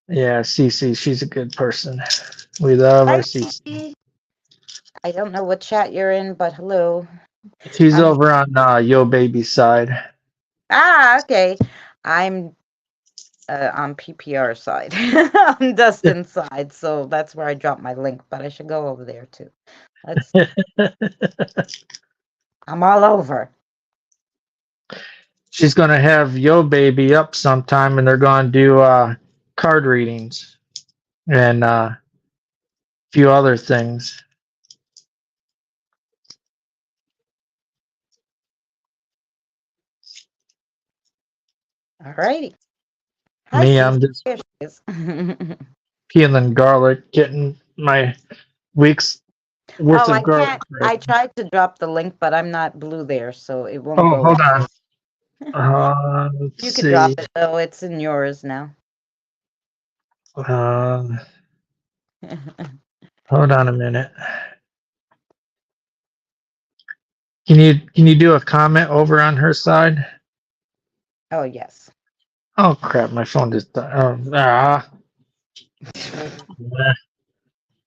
Yeah, Cece, she's a good person. We love our Hi, Cece. Nikki. I don't know what chat you're in, but hello. She's I'm over on Yo Baby side. okay. I'm on PPR side, on Dustin's side, so that's where I dropped my link. But I should go over there too. Let's. I'm all over. She's gonna have Yo Baby up sometime, and they're gonna do card readings and a few other things. All righty. Hi, Me, Cece. I'm just Here she is. peeling garlic, getting my week's worth Oh, I of garlic can't. I ready. tried to drop the link, but I'm not blue there, so it won't Oh, go. hold on. Let's You could drop see. it though. It's in yours now. Uh, hold on a minute. Can you do a comment over on her side? Oh yes. Oh crap, my phone just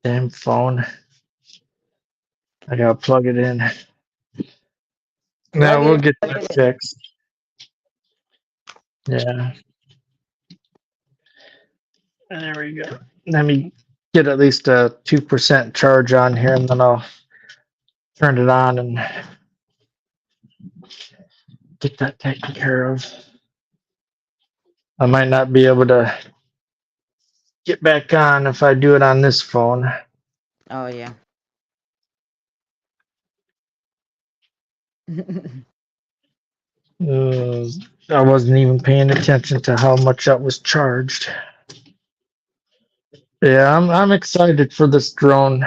damn phone. I gotta plug it in. Plug No, it we'll in. get Plug that it in. fixed. Yeah, there we go. Let me get at least a 2% charge on here, and then I'll turn it on and get that taken care of. I might not be able to get back on if I do it on this phone. Oh yeah. Uh, I wasn't even paying attention to how much that was charged. Yeah, I'm excited for this drone.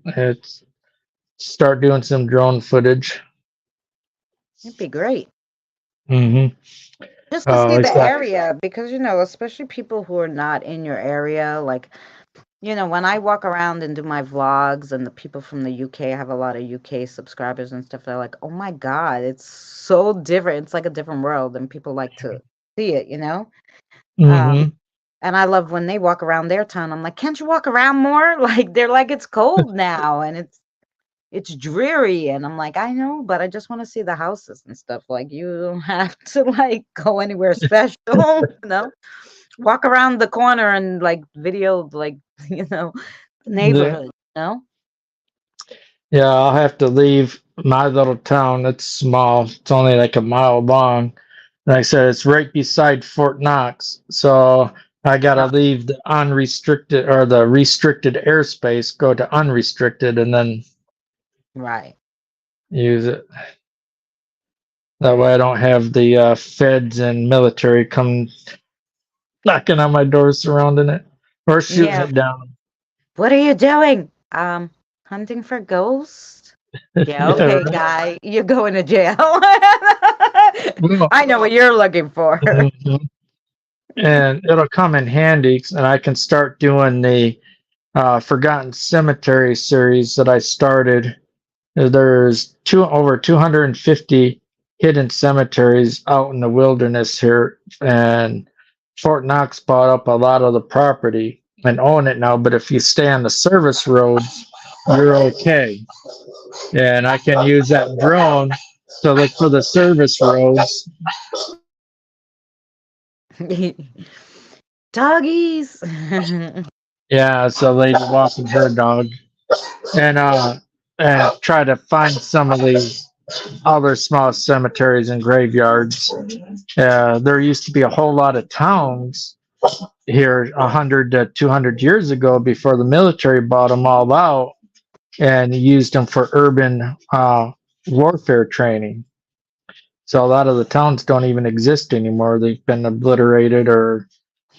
It's start doing some drone footage. It'd be great. Mm-hmm. Just to see It's the got area, because especially people who are not in your area, like when I walk around and do my vlogs, and the people from the UK, I have a lot of UK subscribers and stuff. They're like, "Oh my God, it's so different. It's like a different world," and people like to see it. mm-hmm. And I love when they walk around their town. I'm like, "Can't you walk around more?" Like they're like, "It's cold now and it's dreary," and I'm like, "I know, but I just want to see the houses and stuff. Like you don't have to like go anywhere special, you know." Walk around the corner and like video like the Yeah, neighborhood, yeah, I'll have to leave my little town. It's small. It's only like a mile long. Like I said, it's right beside Fort Knox. So I gotta Oh, leave the unrestricted or the restricted airspace, go to unrestricted, and then right. use it. That way I don't have the feds and military come knocking on my door surrounding it or shooting Yeah. it down. What are you doing? Hunting for ghosts? Yeah, Yeah, okay, right. guy. You're going to jail. Well, I know what you're looking for. mhm. And it'll come in handy, and I can start doing the Forgotten Cemetery series that I started. There's over 250 hidden cemeteries out in the wilderness here, and Fort Knox bought up a lot of the property and own it now. But if you stay on the service roads, you're okay. And I can use that drone to look for the service roads. Doggies. Yeah, it's a lady walking her dog, and try to find some of these other small cemeteries and graveyards. There used to be a whole lot of towns here 100 to 200 years ago before the military bought them all out and used them for urban warfare training. So a lot of the towns don't even exist anymore. They've been obliterated or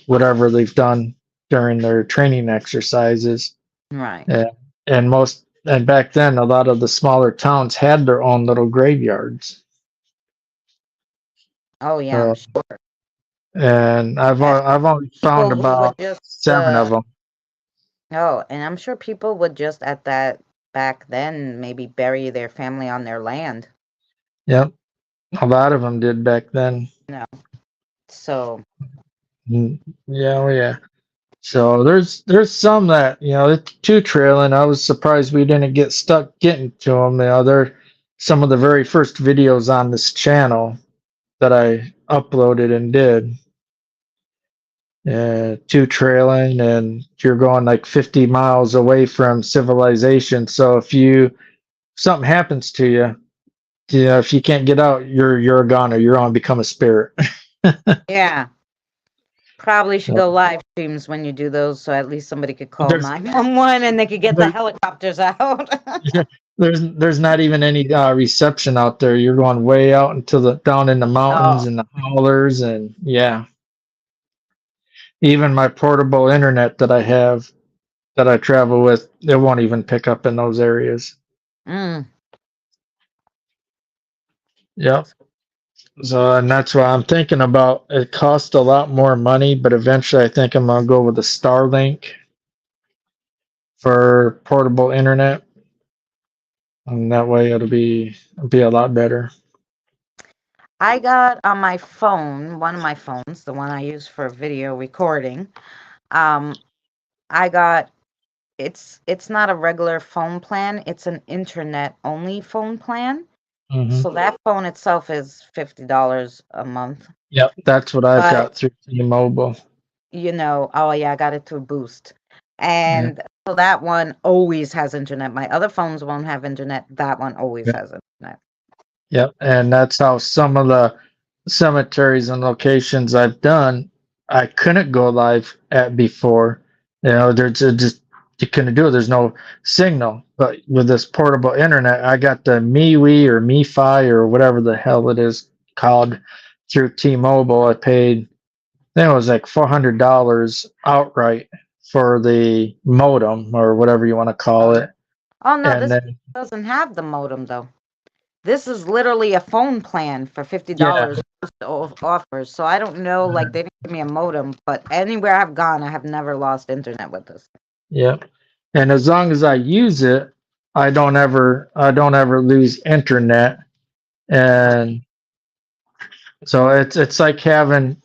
whatever they've done during their training exercises. Right. And back then, a lot of the smaller towns had their own little graveyards. Oh yeah, I'm sure. And I've only found People who would about just 7 of them. oh, and I'm sure people would just at that back then maybe bury their family on their land. Yep, a lot of them did back then. No. So Yeah, oh yeah. So there's some that it's two trailing. I was surprised we didn't get stuck getting to them. They're some of the very first videos on this channel that I uploaded and did. Two trailing, and you're going like 50 miles away from civilization. So if something happens to you, if you can't get out, you're a goner. You're on become a spirit. yeah. Probably should go live streams when you do those, so at least somebody could call There's 911 and they could get the helicopters out. there's not even any reception out there. You're going way out into the down in the mountains and the hollers, and yeah. Even my portable internet that I have that I travel with, it won't even pick up in those areas. Mm. Yep. So, and that's why I'm thinking about it costs a lot more money, but eventually I think I'm gonna go with a Starlink for portable internet. And that way it'll be a lot better. I got on my phone, one of my phones, the one I use for video recording. I got it's not a regular phone plan, it's an internet only phone plan. Mm-hmm. So that phone itself is $50 a month. Yep, that's what I've got through T-Mobile. Oh yeah, I got it through Boost. And so that one always has internet. My other phones won't have internet. That one always has internet. Yep, and that's how some of the cemeteries and locations I've done, I couldn't go live at before. There's just you couldn't do it. There's no signal. But with this portable internet, I got the MeWe or MeFi or whatever the hell it is called through T-Mobile. I paid, I think it was like $400 outright for the modem or whatever you want to call it. Oh no, and this then, doesn't have the modem though. This is literally a phone plan for $50 offers. So I don't know, like they didn't give me a modem, but anywhere I've gone, I have never lost internet with this. Yep. And as long as I use it, I don't ever lose internet. And so it's like having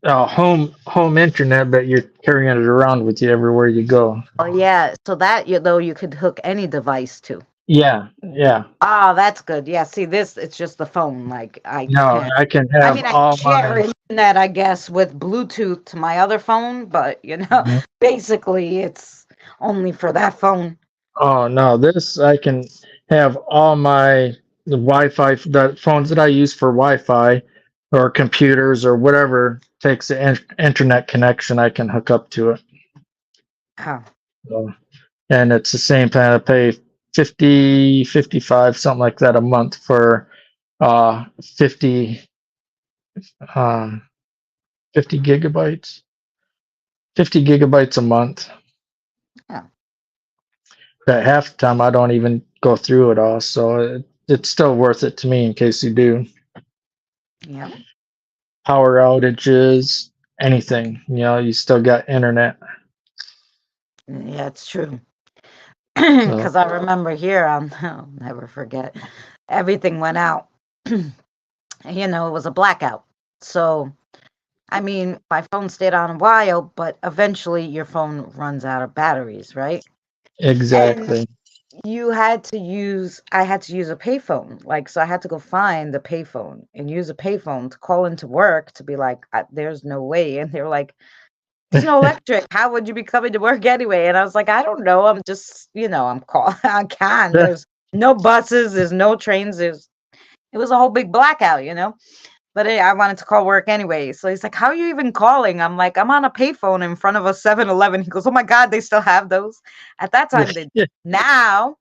home internet, but you're carrying it around with you everywhere you go. Oh yeah, so that you could hook any device to. Yeah. Oh, that's good. Yeah, see this, it's just the phone. Like I can have I can share internet, I guess, with Bluetooth to my other phone, but basically it's only for that phone. Oh no, this I can have all the Wi-Fi, the phones that I use for Wi-Fi or computers or whatever takes the internet connection, I can hook up to it. Oh. So, and it's the same plan. I pay 50, 55, something like that a month for 50 50 gigabytes. 50 gigabytes a month. Yeah. But half the time I don't even go through it all, so it's still worth it to me in case you do. Yeah. Power outages, anything, you still got internet. Yeah, it's true. So, Because I remember here, I'll never forget, everything went out. It was a blackout. So, I mean, my phone stayed on a while, but eventually your phone runs out of batteries, right? exactly. And I had to use a payphone. So I had to go find the payphone and use a payphone to call into work to be like, there's no way. And they were like, there's no electric. How would you be coming to work anyway? And I was like, I don't know. I'm just, I'm call. I can. There's no buses. There's no trains. It was a whole big blackout, But I wanted to call work anyway. So he's like, how are you even calling? I'm like, I'm on a payphone in front of a 7-Eleven. He goes, oh my God, they still have those. At that time, they did. Now,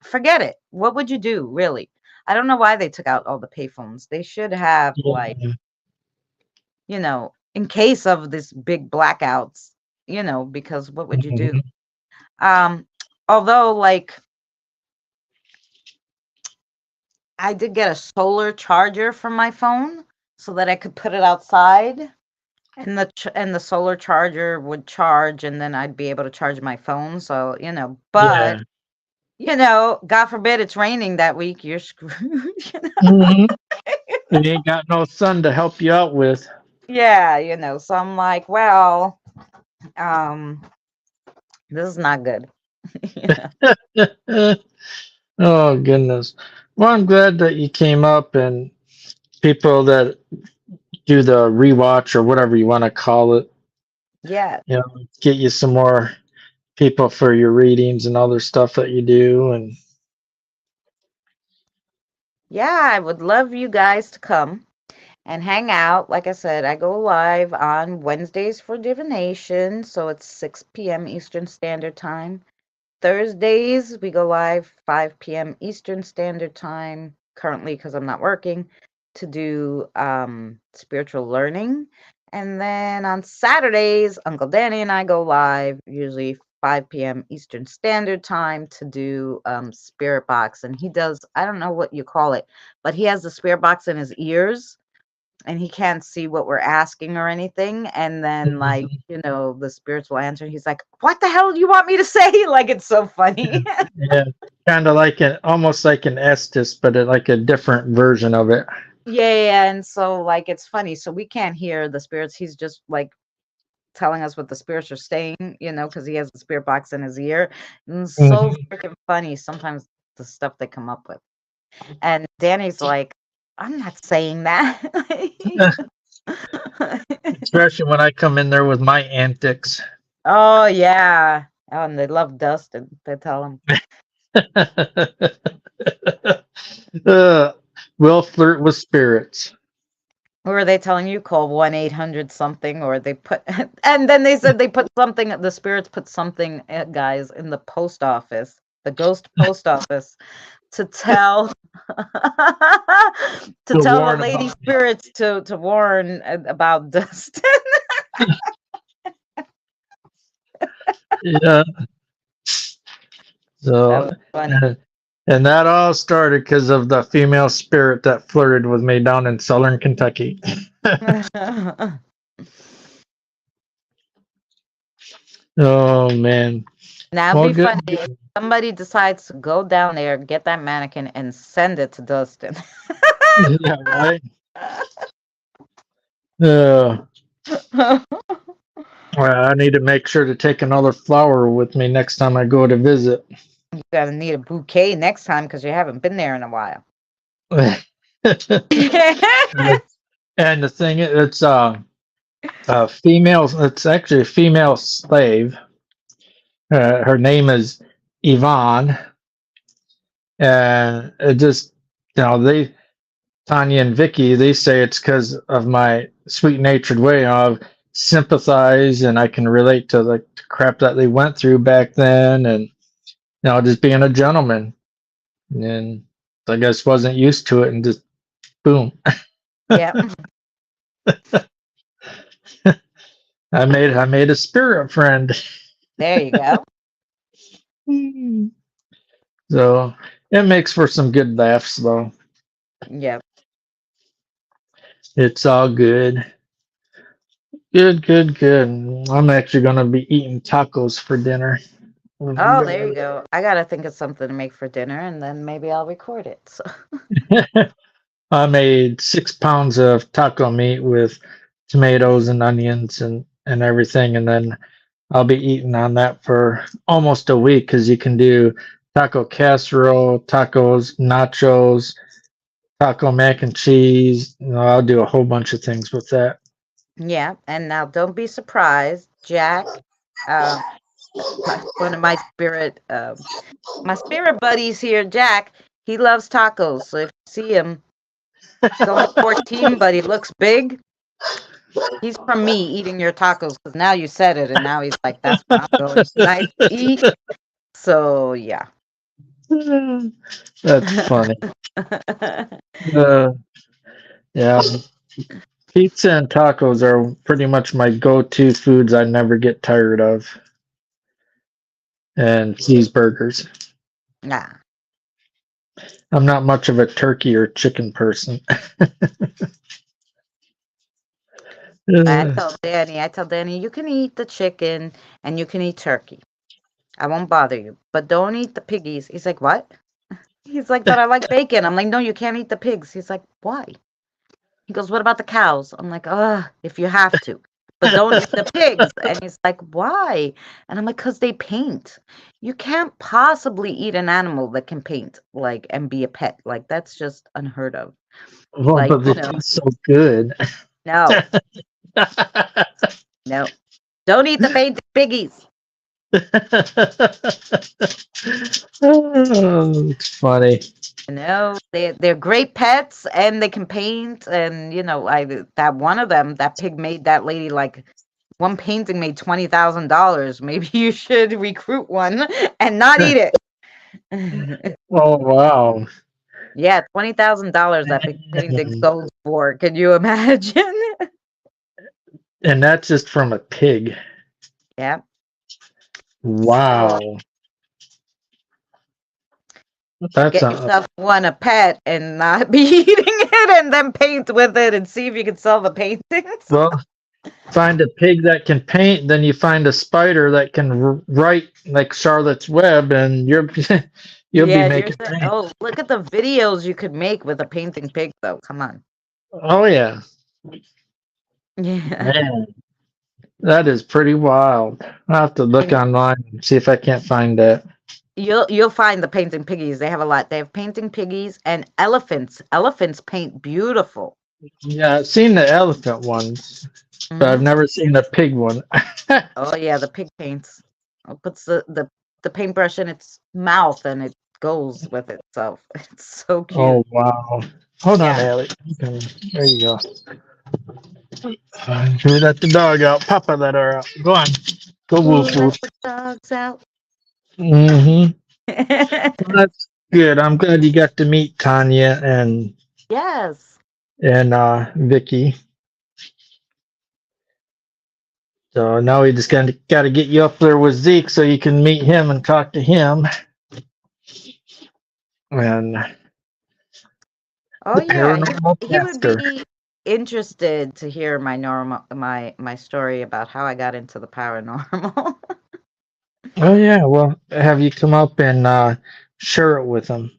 forget it. What would you do, really? I don't know why they took out all the payphones. They should have, in case of this big blackouts, because what would you do? Although, I did get a solar charger for my phone so that I could put it outside, and the solar charger would charge, and then I'd be able to charge my phone. So, but God forbid it's raining that week, you're screwed. You ain't got no sun to help you out with. Yeah, so I'm like, well, this is not good. Oh goodness. Well, I'm glad that you came up, and people that do the rewatch or whatever you want to call it, Yeah. get you some more people for your readings and other stuff that you do. And Yeah, I would love you guys to come and hang out. Like I said, I go live on Wednesdays for divination, so it's 6 p.m. Eastern Standard Time. Thursdays, we go live 5 p.m. Eastern Standard Time, currently because I'm not working, to do spiritual learning. And then on Saturdays, Uncle Danny and I go live, usually 5 p.m. Eastern Standard Time, to do spirit box. And he does, I don't know what you call it, but he has the spirit box in his ears, and he can't see what we're asking or anything. And then, the spirits will answer. He's like, what the hell do you want me to say? It's so funny. yeah, kind of almost like an Estes, but like a different version of it. Yeah. And so, it's funny. So we can't hear the spirits. He's just telling us what the spirits are saying, because he has the spirit box in his ear. And it's so freaking funny sometimes the stuff they come up with. And Danny's like, I'm not saying that. Especially when I come in there with my antics. Oh, yeah. Oh, and they love Dustin. They tell him. We'll flirt with spirits. Or were they telling you call 1-800 something, or they put, and then they said they put something, the spirits put something, guys, in the post office, the ghost post office, to tell the lady spirits to warn about Dustin. Yeah. So, and that all started because of the female spirit that flirted with me down in southern Kentucky. Oh man. Now it'd be funny if somebody decides to go down there, get that mannequin, and send it to Dustin. Yeah, right. Well, I need to make sure to take another flower with me next time I go to visit. You're gonna need a bouquet next time because you haven't been there in a while. And the thing is, it's a female. It's actually a female slave. Her name is Yvonne, and it just Tanya and Vickie, they say it's because of my sweet-natured way of sympathize, and I can relate to the crap that they went through back then, and just being a gentleman, and I guess wasn't used to it, and just Boom. Yeah. I made a spirit friend. There you go. So it makes for some good laughs though. Yep. It's all good. Good, good, good. I'm actually gonna be eating tacos for dinner. Oh, there you go. I gotta think of something to make for dinner, and then maybe I'll record it. So. I made 6 pounds of taco meat with tomatoes and onions and everything, and then I'll be eating on that for almost a week because you can do taco casserole, tacos, nachos, taco mac and cheese. I'll do a whole bunch of things with that. Yeah, and now don't be surprised, Jack. Um, one of my spirit buddies here, Jack. He loves tacos, so if you see him, he's only 14, but he looks big. He's from me eating your tacos because now you said it, and now he's like, "That's what I'm going tonight to eat." So yeah. That's funny. Uh, yeah, pizza and tacos are pretty much my go-to foods I never get tired of. And cheeseburgers. Nah. I'm not much of a turkey or chicken person. I tell Danny, you can eat the chicken and you can eat turkey. I won't bother you, but don't eat the piggies. He's like, what? He's like, but I like bacon. I'm like, no, you can't eat the pigs. He's like, why? He goes, what about the cows? I'm like, if you have to, but don't eat the pigs. And he's like, why? And I'm like, because they paint. You can't possibly eat an animal that can paint, like, and be a pet. Like, that's just unheard of. Well, Like, but they taste so good. no, no. Don't eat the painted piggies. Oh, it's funny. No, they're great pets and they can paint. And that one of them, that pig made that lady like one painting made $20,000. Maybe you should recruit one and not eat it. Oh wow. Yeah, $20,000 that big painting sold for. Can you imagine? And that's just from a pig. Yeah. Wow. That's Get yourself one a pet and not be eating it, and then paint with it and see if you can sell the paintings. well. Find a pig that can paint, then you find a spider that can write like Charlotte's Web, and you'll be making. Oh, look at the videos you could make with a painting pig, though. Come on. Oh yeah. Yeah. Man, that is pretty wild. I'll have to look online and see if I can't find that. You'll find the painting piggies. They have a lot. They have painting piggies and elephants. Elephants paint beautiful. Yeah, I've seen the elephant ones, but I've never seen the pig one. Oh yeah, the pig paints. It puts the paintbrush in its mouth and it goes with itself. It's so cute. Oh wow. Hold on, Allie. Okay, there you go. We let the dog out. Papa let her out. Go on. Go woof woof. Let the dogs out. Mm-hmm. Well, that's good. I'm glad you got to meet Tanya and Yes. Vickie. So now we just got to get you up there with Zeke so you can meet him and talk to him. And Oh yeah, he would caster. be interested to hear my story about how I got into the paranormal. Oh yeah, well, have you come up and share it with him?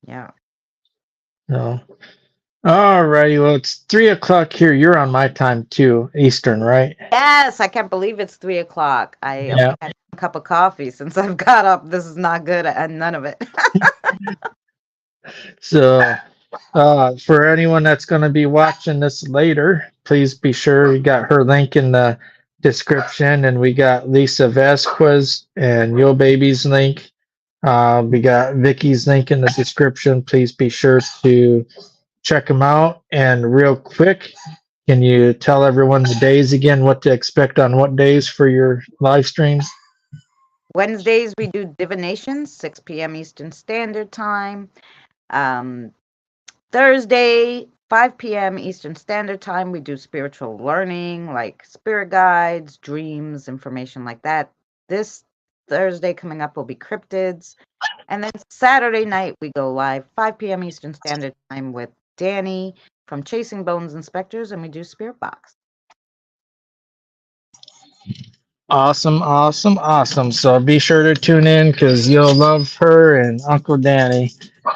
Yeah. No. All righty. Well, it's 3:00 here. You're on my time too, Eastern, right? Yes, I can't believe it's 3:00. I only had a cup of coffee since I've got up. This is not good, and none of it. So, for anyone that's going to be watching this later, please be sure we got her link in the description, and we got Lisa Vasquez and yobaby's link. We got Vickie's link in the description. Please be sure to check them out. And real quick, can you tell everyone the days again, what to expect on what days for your live streams? Wednesdays we do divination, 6 p.m. Eastern Standard Time. Thursday, 5 p.m. Eastern Standard Time, we do spiritual learning, like spirit guides, dreams, information like that. This Thursday coming up will be cryptids. And then Saturday night, we go live 5 p.m. Eastern Standard Time with Danny from Chasing Bones Inspectors, and we do Spirit Box. Awesome, awesome, awesome. So be sure to tune in because you'll love her and Uncle Danny.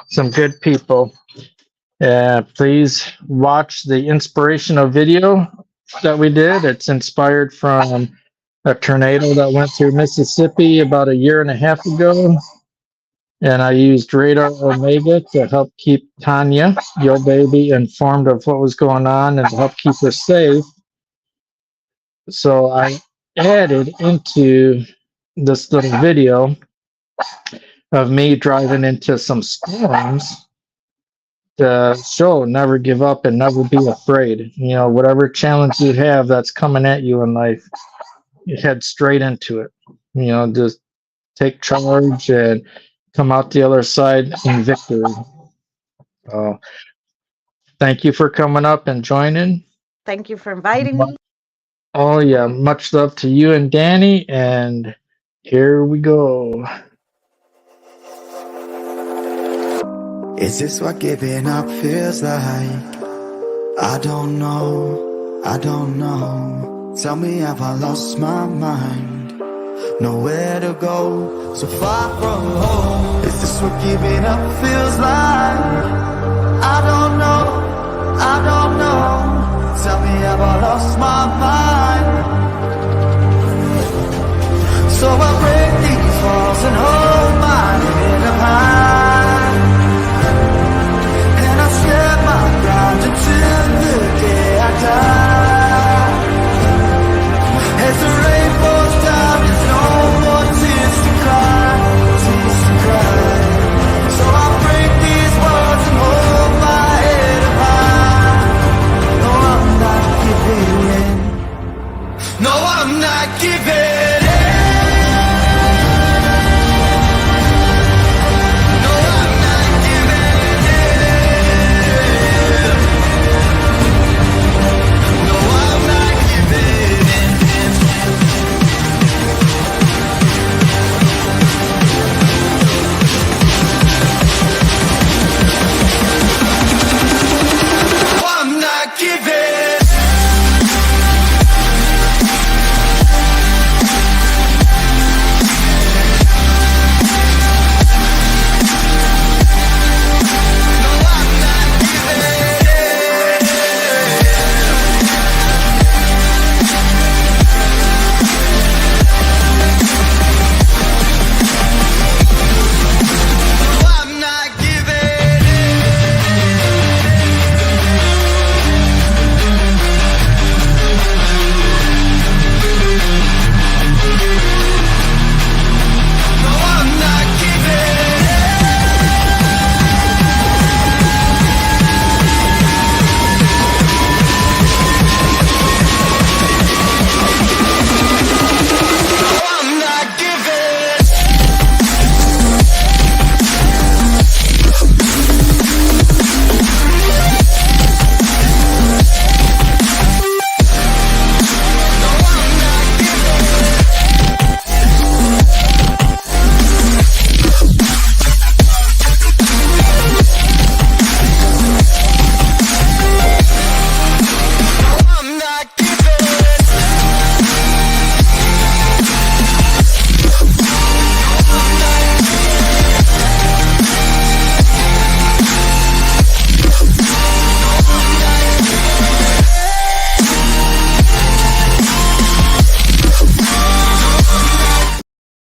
Some good people. Please watch the inspirational video that we did. It's inspired from a tornado that went through Mississippi about a year and a half ago. And I used Radar Omega to help keep Tanya, your baby, informed of what was going on and to help keep her safe. So I added into this little video of me driving into some storms to show never give up and never be afraid. You know, whatever challenge you have that's coming at you in life, you head straight into it. You know, just take charge and come out the other side in victory. Thank you for coming up and joining. Thank you for inviting me. Oh yeah, much love to you and Danny, and here we go. Is this what giving up feels like? I don't know, I don't know. Tell me, have I lost my mind? Nowhere to go, so far from home. Is this what giving up feels like? I don't know, I don't know. Tell me, have I lost my mind?